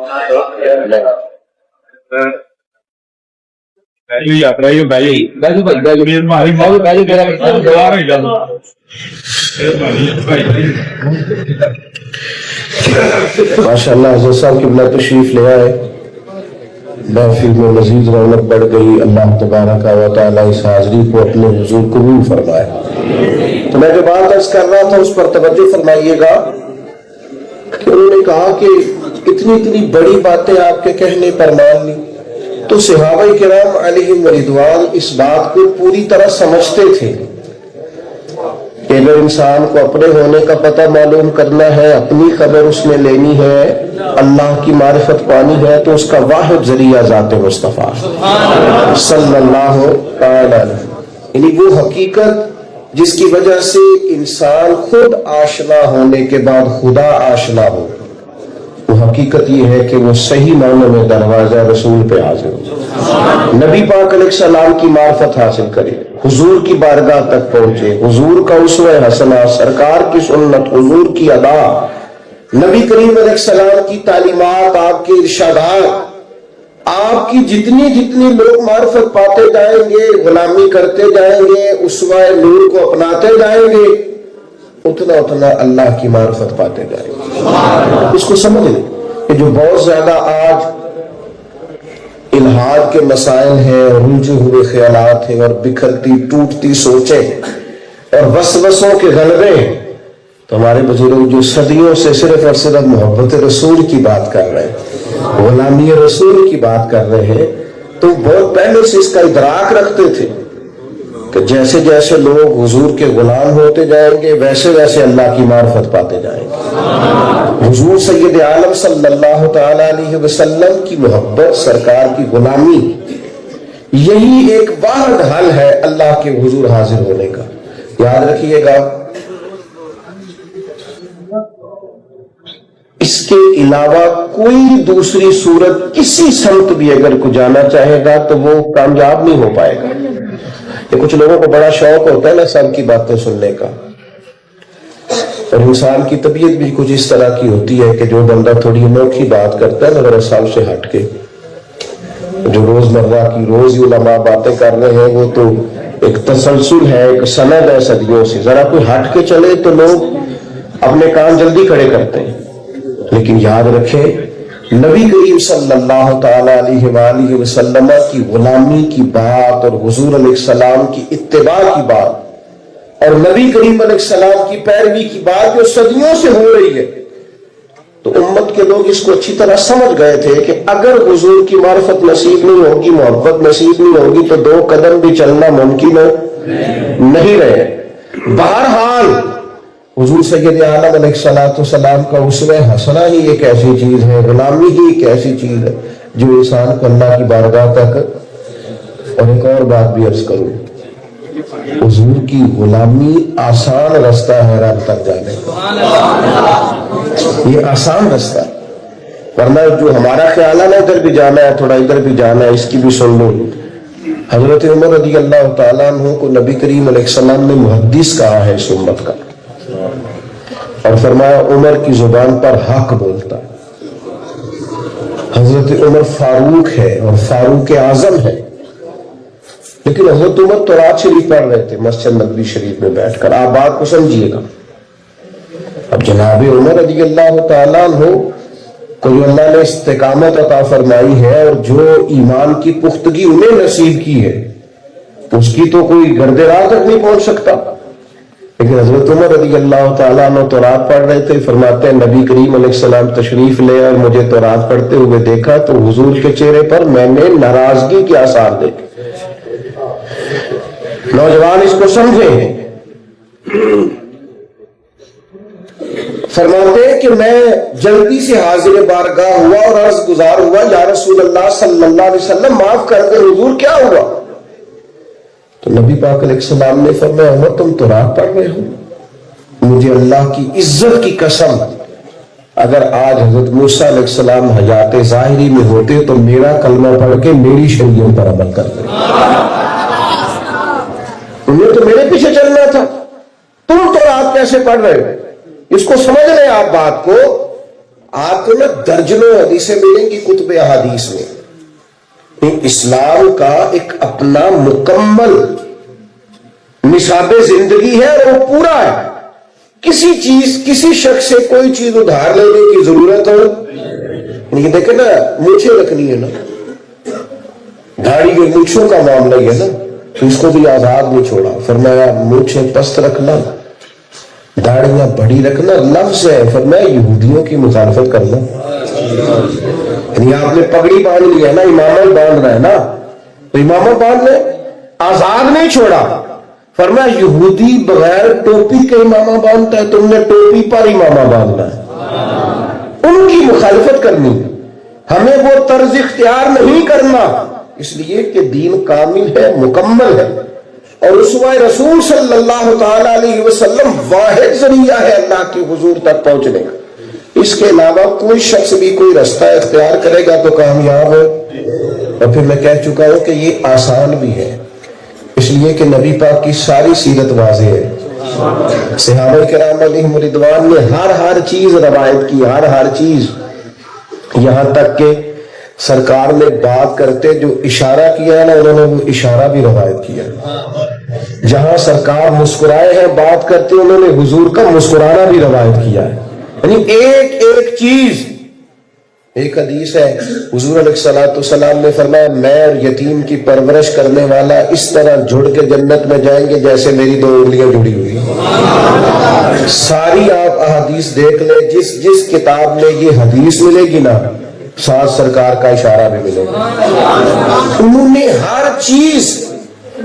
ماشاء اللہ حضرت صاحب قبلہ تشریف لے آئے، محفل میں مزید رونق بڑھ گئی. اللہ تبارک و تعالیٰ اس حاضری کو اپنے حضور قبول فرمائے. تو میں جو بات عرض کر رہا تھا اس پر توجہ فرمائیے گا کہ انہوں نے کہا کہ اتنی بڑی باتیں آپ کے کہنے پر مان لی. تو صحابہ کرام علیہم رضوان اس بات کو پوری طرح سمجھتے تھے کہ اگر انسان کو اپنے ہونے کا پتہ معلوم کرنا ہے، اپنی خبر اس میں لینی ہے، اللہ کی معرفت پانی ہے، تو اس کا واحد ذریعہ ذات مصطفیٰ صلی اللہ علیہ، یعنی وہ حقیقت جس کی وجہ سے انسان خود آشنا ہونے کے بعد خدا آشنا ہو. وہ حقیقت یہ ہے کہ وہ صحیح معنوں میں دروازہ رسول پہ حاضر ہو، نبی پاک علیہ السلام کی معرفت حاصل کرے، حضور کی بارگاہ تک پہنچے، حضور کا اسوہ حسنہ، سرکار کی سنت، حضور کی ادا، نبی کریم علیہ السلام کی تعلیمات، آپ کے ارشادات، آپ کی جتنی لوگ معرفت پاتے جائیں گے، غلامی کرتے جائیں گے، اسوہ نور کو اپناتے جائیں گے، اتنا اللہ کی معرفت پاتے جائیں گے. اس کو سمجھ لیں کہ جو بہت زیادہ آج الہاد کے مسائل ہیں، رجے ہوئے خیالات ہیں، اور بکھرتی ٹوٹتی سوچیں اور وسوسوں کے غلبے، تو ہمارے بزرگ جو صدیوں سے صرف اور صرف محبت رسول کی بات کر رہے ہیں، غلامی رسول کی بات کر رہے ہیں، تو بہت پہلے سے اس کا ادراک رکھتے تھے کہ جیسے جیسے لوگ حضور کے غلام ہوتے جائیں گے ویسے ویسے اللہ کی معرفت پاتے جائیں گے. حضور سید عالم صلی اللہ تعالی علیہ وسلم کی محبت، سرکار کی غلامی، یہی ایک واحد حل ہے اللہ کے حضور حاضر ہونے کا. یاد رکھیے گا، اس کے علاوہ کوئی دوسری صورت کسی سمت بھی اگر کو جانا چاہے گا تو وہ کامیاب نہیں ہو پائے گا. کچھ لوگوں کو بڑا شوق ہوتا ہے نا سب کی باتیں سننے کا، اور انسان کی طبیعت بھی کچھ اس طرح کی ہوتی ہے کہ جو بندہ تھوڑی انوکھی بات کرتا ہے نا ذرا سب سے ہٹ کے، جو روزمرہ کی روز علماء باتیں کر رہے ہیں وہ تو ایک تسلسل ہے، ایک سند ہے صدیوں سے، ذرا کوئی ہٹ کے چلے تو لوگ اپنے کان جلدی کھڑے کرتے ہیں. لیکن یاد رکھیں نبی کریم صلی اللہ تعالی علیہ وآلہ وسلم کی غلامی کی بات اور حضور علیہ السلام کی اتباع کی بات اور نبی کریم علیہ السلام کی پیروی کی بات جو صدیوں سے ہو رہی ہے، تو امت کے لوگ اس کو اچھی طرح سمجھ گئے تھے کہ اگر حضور کی معرفت نصیب نہیں ہوگی، محبت نصیب نہیں ہوگی، تو 2 قدم بھی چلنا ممکن نہیں رہے. بہرحال حضور سید عالم علیہ السلام کا اسوہ حسنہ ہی ایک ایسی چیز ہے، غلامی ہی ایک ایسی چیز ہے جو انسان کو اللہ کی بارگاہ تک. اور ایک اور بات بھی عرض کروں، حضور کی غلامی آسان رستہ ہے رب تک جانے کا، یہ آسان رستہ ہے. ورنہ جو ہمارا خیال ہے نا ادھر بھی جانا ہے، تھوڑا ادھر بھی جانا ہے، اس کی بھی سن لو. حضرت عمر رضی اللہ تعالیٰ عنہ کو نبی کریم علیہ السلام نے محدث کہا ہے اس امت کا، اور فرمایا عمر کی زبان پر حق بولتا. حضرت عمر فاروق ہے اور فاروق اعظم ہے، لیکن حضرت عمر تورات شریف پڑھ رہے تھے مسجد نبوی شریف میں بیٹھ کر. آپ بات کو سمجھیے گا. اب جناب عمر رضی اللہ تعالیٰ عنہ کو جو اللہ نے استقامت عطا فرمائی ہے اور جو ایمان کی پختگی انہیں نصیب کی ہے، اس کی تو کوئی گرد راہ تک نہیں پہنچ سکتا. لیکن حضرت عمر رضی اللہ تعالیٰ عنہ تورات پڑھ رہے تھے. فرماتے ہیں نبی کریم علیہ السلام تشریف لے اور مجھے تورات پڑھتے ہوئے دیکھا تو حضور کے چہرے پر میں نے ناراضگی کے آثار دیکھے. نوجوان اس کو سمجھیں. فرماتے ہیں کہ میں جلدی سے حاضر بارگاہ ہوا اور عرض گزار ہوا، یا رسول اللہ صلی اللہ علیہ وسلم معاف کر دے حضور، کیا ہوا؟ تو نبی پاک علیہ السلام نے فرمایا عمر تم تو رات پڑھ رہے ہو، مجھے اللہ کی عزت کی قسم اگر آج حضرت موسیٰ علیہ السلام حیات ظاہری میں ہوتے تو میرا کلمہ پڑھ کے میری شریعت پر عمل کرتے، انہیں تو میرے پیچھے چلنا تھا، تم تو رات کیسے پڑھ رہے ہو؟ اس کو سمجھ لیں آپ بات کو، آپ کو نا درجنوں حدیثیں ملیں گی کتب احادیث میں۔ اسلام کا ایک اپنا مکمل نصاب زندگی ہے اور وہ پورا ہے، کسی چیز کسی شخص سے کوئی چیز ادھار لینے کی ضرورت ہو نہیں۔ دیکھیں نا مونچھیں رکھنی ہے نا، داڑھی کے مونچھوں کا معاملہ ہی ہے نا، تو اس کو بھی آزاد نہیں چھوڑا، فرمایا مونچھیں پست رکھنا، داڑیاں بڑی رکھنا لفظ ہے، فرمایا یہودیوں کی مخالفت کرنا، یعنی آپ نے پگڑی باندھ لی ہے نا، امامت باندھ رہا ہے نا، تو امامت باندھ لے، آزاد نہیں چھوڑا، فرمایا یہودی بغیر ٹوپی کے امامہ باندھتا ہے، تم نے ٹوپی پر امامہ باندھنا ہے، ان کی مخالفت کرنی، ہمیں وہ طرز اختیار نہیں کرنا، اس لیے کہ دین کامل ہے، مکمل ہے، اور اسوہ رسول صلی اللہ تعالی علیہ وسلم واحد ذریعہ ہے اللہ کے حضور تک پہنچنے کا، اس کے علاوہ کوئی شخص بھی کوئی رستہ اختیار کرے گا تو کامیاب ہے۔ اور پھر میں کہہ چکا ہوں کہ یہ آسان بھی ہے، اس لیے کہ نبی پاک کی ساری سیرت واضح ہے، صحابہ کرام علیہم رضوان نے ہر چیز روایت کی، ہر چیز، یہاں تک کہ سرکار نے بات کرتے جو اشارہ کیا ہے نا، انہوں نے وہ اشارہ بھی روایت کیا، جہاں سرکار مسکرائے ہیں بات کرتے انہوں نے حضور کا مسکرانا بھی روایت کیا ہے، یعنی ایک چیز۔ ایک حدیث ہے حضور علیہ السلام نے فرمایا میں اور یتیم کی پرورش کرنے والا اس طرح جڑ کے جنت میں جائیں گے جیسے میری 2 انگلیاں جڑی ہوئی۔ ساری آپ احادیث دیکھ لیں، جس کتاب میں یہ حدیث ملے گی نا، ساتھ سرکار کا اشارہ بھی ملے گا۔ انہوں نے ہر چیز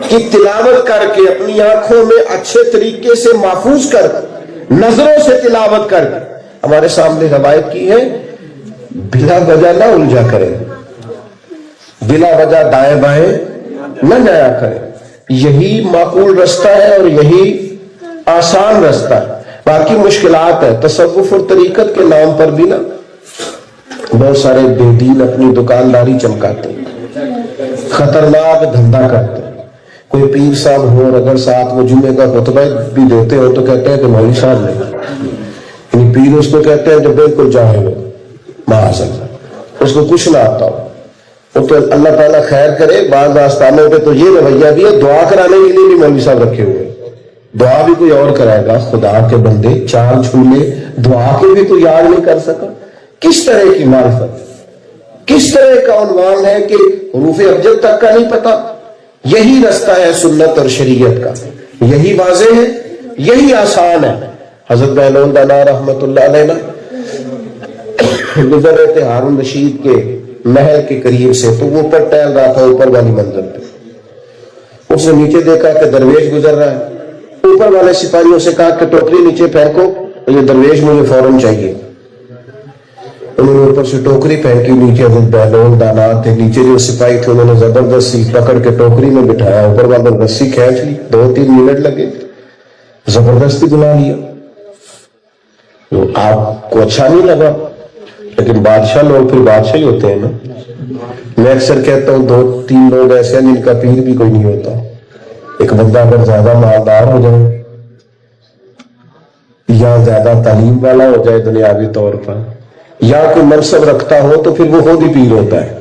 کی تلاوت کر کے اپنی آنکھوں میں اچھے طریقے سے محفوظ کر، نظروں سے تلاوت کر کے ہمارے سامنے روایت کی ہے، بلا وجہ نہ الجھا کریں، بلا وجہ دائیں بائیں نہ جایا کریں، یہی معقول رستہ ہے اور یہی آسان رستہ ہے، باقی مشکلات ہے۔ تصوف اور طریقت کے نام پر بھی نا بہت سارے بے دین اپنی دکانداری چمکاتے ہیں، خطرناک دھندا کرتے ہیں۔ کوئی پیر صاحب ہو اور اگر ساتھ وہ جمعے کا خطبہ بھی دیتے ہو تو کہتے ہیں کہ مولوی صاحب نے، یعنی پیر اس کو کہتے ہیں جو بالکل جاہل ہو، معاذ اللہ، اس کو کچھ نہ آتا ہو، وہ تو اللہ تعالیٰ خیر کرے۔ بعض آستانوں پہ تو یہ رویہ بھی ہے، دعا کرانے کے لیے بھی مولوی صاحب رکھے ہوئے، دعا بھی کوئی اور کرائے گا، خدا کے بندے چار چھولے دعا کے بھی تو یاد نہیں کر سکا۔ کس طرح کی معرفت، کس طرح کا عنوان ہے کہ حروف ابجد تک کا نہیں پتا۔ یہی رستہ ہے سنت اور شریعت کا، یہی واضح ہے، یہی آسان ہے۔ حضرت بہلول دانا رحمت اللہ علیہ گزر رہے تھے ہارون رشید کے محل کے قریب سے، تو وہ اوپر ٹہل رہا تھا اوپر والی منزل پہ، اس نے نیچے دیکھا کہ درویش گزر رہا ہے، اوپر والے سپاہیوں سے کہا کہ ٹوکری نیچے پھینکو، یہ درویش مجھے فوراً چاہیے۔ انہوں نے اوپر سے ٹوکری پھینکی، نیچے حضرت بہلول دانا تھے، نیچے جو سپاہی تھے انہوں نے زبردستی پکڑ کے ٹوکری میں بٹھایا، اوپر والے رسی کھینچ لی، 2-3 منٹ لگے، زبردستی بنا لیا۔ تو آپ کو اچھا نہیں لگا، لیکن بادشاہ لوگ پھر بادشاہ ہی ہوتے ہیں نا۔ میں اکثر کہتا ہوں 2-3 لوگ ایسے ہیں جن کا پیر بھی کوئی نہیں ہوتا۔ ایک بندہ اگر زیادہ مالدار ہو جائے یا زیادہ تعلیم والا ہو جائے دنیاوی طور پر، یا کوئی منصب رکھتا ہو تو پھر وہ خود ہی پیر ہوتا ہے،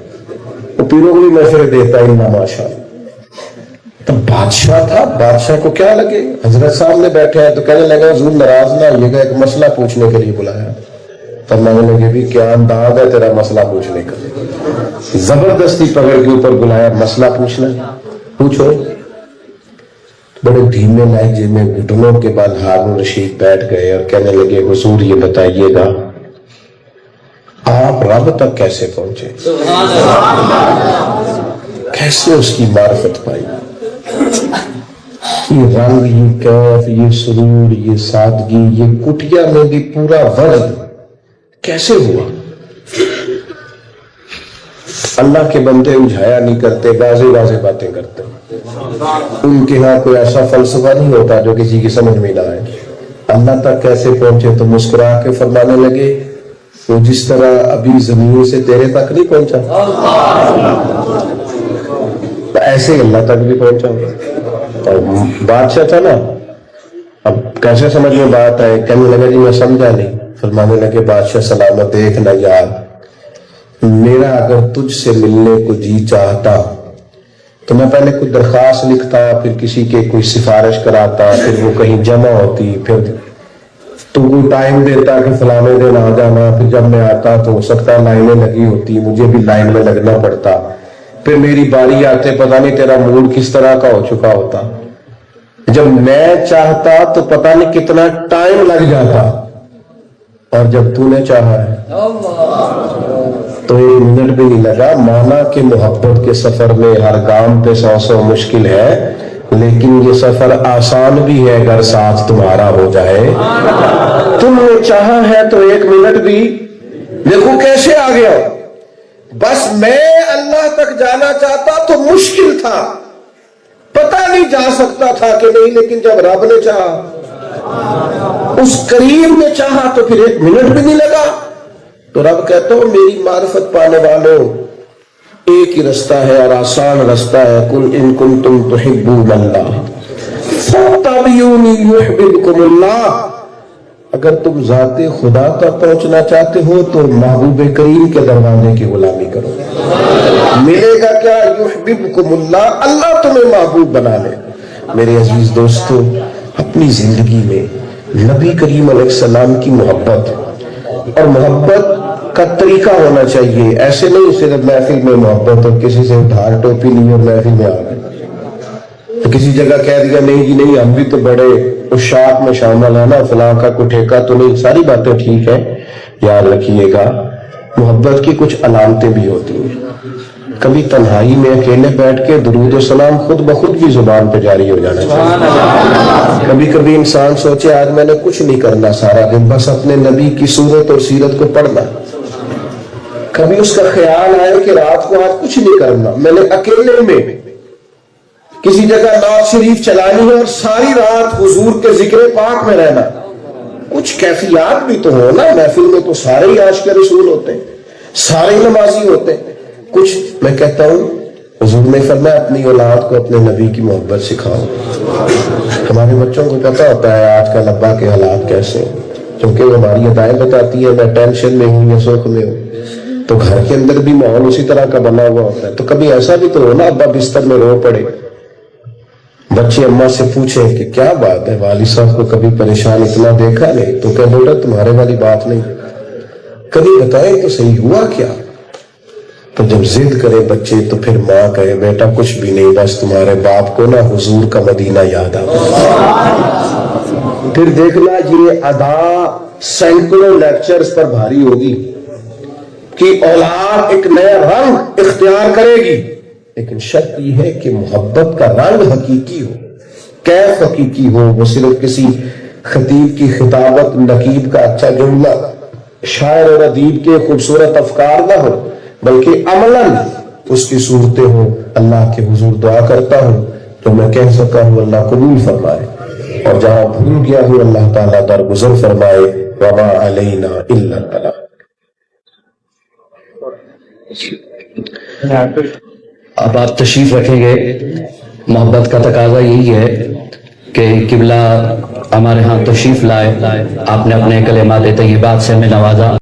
وہ پیروں کو بھی مشورے دیتا ہے، ماشاء اللہ۔ تو بادشاہ تھا، بادشاہ کو کیا لگے حضرت صاحب نے بیٹھے ہیں تو کہنے لگا حضور ناراض نہ ہوئیے گا، ایک مسئلہ پوچھنے کے لیے بلایا۔ فرمانے لگے بھی کیا انداز ہے تیرا مسئلہ پوچھنے کا؟ زبردستی پکڑ کے اوپر بلایا، مسئلہ پوچھنا، پوچھو۔ بڑے دھیمے لہجے میں گھٹنوں کے بعد ہارون رشید بیٹھ گئے اور کہنے لگے حضور یہ بتائیے گا آپ رب تک کیسے پہنچے، کیسے اس کی معرفت پائی؟ یہ رنگ، یہ کیف، یہ سرور، یہ سادگی، یہ کٹیا میں بھی پورا ورد کیسے ہوا؟ اللہ کے بندے الجھایا نہیں کرتے، واضح واضح باتیں کرتے. ان کے ہاں کوئی ایسا فلسفہ نہیں ہوتا جو کسی کی سمجھ میں نہ آئے. اللہ تک کیسے پہنچے تو مسکرا کے فرمانے لگے وہ جس طرح ابھی زمین سے تیرے تک نہیں پہنچا تو ایسے اللہ تک بھی پہنچا. اور بادشاہ تھا نا، اب کیسے سمجھ میں بات آئے؟ کہنے لگا جی میں سمجھا نہیں. فرمانے لگے بادشاہ سلامت، دیکھنا یار، میرا اگر تجھ سے ملنے کو جی چاہتا تو میں پہلے کوئی درخواست لکھتا، پھر کسی کے کوئی سفارش کراتا، پھر وہ کہیں جمع ہوتی، پھر تو وہ ٹائم دیتا کہ فلانے دن آ جانا، پھر جب میں آتا تو ہو سکتا لائنیں لگی ہوتی، مجھے بھی لائن میں لگنا پڑتا، پھر میری باری آتے پتہ نہیں تیرا موڈ کس طرح کا ہو چکا ہوتا. جب میں چاہتا تو پتہ نہیں کتنا ٹائم لگ جاتا، اور جب تو نے چاہا ہے تو 1 منٹ بھی نہیں لگا. مانا کہ محبت کے سفر میں ہر گام پہ 100 مشکل ہے، لیکن یہ سفر آسان بھی ہے اگر ساتھ تمہارا ہو جائے. تم نے چاہا ہے تو 1 منٹ بھی، دیکھو کیسے آ گیا. بس میں اللہ تک جانا چاہتا تو مشکل تھا، پتہ نہیں جا سکتا تھا کہ نہیں، لیکن جب رب نے چاہا، اس کریم نے چاہا تو پھر 1 منٹ بھی نہیں لگا. تو رب کہتا ہوں میری معرفت پانے والوں، ایک ہی رستہ ہے اور آسان رستہ ہے. قل ان کنتم تحبون اللہ فاتبعونی یحببکم اللہ. اگر تم ذات خدا تک پہنچنا چاہتے ہو تو محبوب کریم کے دروازے کی غلامی کرو. ملے گا کیا؟ یحببکم اللہ، اللہ تمہیں محبوب بنا لے. میرے عزیز دوستو، اپنی زندگی میں نبی کریم علیہ السلام کی محبت اور محبت کا طریقہ ہونا چاہیے. ایسے نہیں صرف محفل میں محبت اور کسی سے ادھار ٹوپی لی اور محفل میں آ گئے تو کسی جگہ کہہ دیا نہیں جی نہیں ہم بھی تو بڑے اشاق میں شامل ہیں نا، فلاں کا کوئی ٹھیکہ تو نہیں. ساری باتیں ٹھیک ہے، یاد رکھیے گا محبت کی کچھ علامتیں بھی ہوتی ہیں. کبھی تنہائی میں اکیلے بیٹھ کے درود و سلام خود بخود بھی زبان پہ جاری ہو جانا چاہیے. کبھی کبھی انسان سوچے آج میں نے کچھ نہیں کرنا سارا دن، بس اپنے نبی کی صورت اور سیرت کو پڑھنا. کبھی اس کا خیال آئے کہ رات کو آج کچھ نہیں کرنا، میں نے اکیلے میں کسی جگہ نعت شریف چلانی ہے اور ساری رات حضور کے ذکر پاک میں رہنا. کچھ کیفیات بھی تو ہو نا. محفل میں تو سارے ہی عاشق رسول ہوتے ہیں، سارے ہی نمازی ہوتے ہیں. کچھ میں کہتا ہوں حضور نے فرمایا اپنی اولاد کو اپنے نبی کی محبت سکھاؤ. ہمارے بچوں کو پتا ہوتا ہے آج کل ابا کے حالات کیسے ہیں، کیونکہ وہ ہماری ادائیں بتاتی ہے میں ٹینشن میں ہوں یا سوکھ میں ہوں، تو گھر کے اندر بھی ماحول اسی طرح کا بنا ہوا ہوتا ہے. تو کبھی ایسا بھی تو ہو نا ابا بستر میں رو پڑے، بچے اماں سے پوچھیں کہ کیا بات ہے، والد صاحب کو کبھی پریشان اتنا دیکھا نہیں، تو کہ بیٹا تمہارے والی بات نہیں، کبھی بتائیں تو صحیح ہوا کیا. تو جب ضد کرے بچے تو پھر ماں کہے بیٹا کچھ بھی نہیں، بس تمہارے باپ کو نا حضور کا مدینہ یاد آ. پھر دیکھنا یہ ادا سینکڑوں لیکچرز پر بھاری ہوگی کہ اولاد ایک نیا رنگ اختیار کرے گی، لیکن شرط یہ ہے کہ محبت کا رنگ حقیقی ہو، کیف حقیقی ہو. وہ صرف کسی خطیب کی خطابت، نقیب کا اچھا جملہ، شاعر اور ادیب کے خوبصورت افکار نہ ہو، بلکہ عملاً اس کی صورتیں ہوں. اللہ کے حضور دعا کرتا ہوں تو میں کہہ سکتا ہوں اللہ قبول فرمائے، اور جہاں بھول گیا ہوں اللہ تعالیٰ درگزر فرمائے. وما علینا الا البلاغ. اب آپ تشریف رکھیں گے. محبت کا تقاضا یہی ہے کہ قبلہ ہمارے ہاں تشریف لائے، آپ نے اپنے کلمات طیبات سے ہمیں نوازا.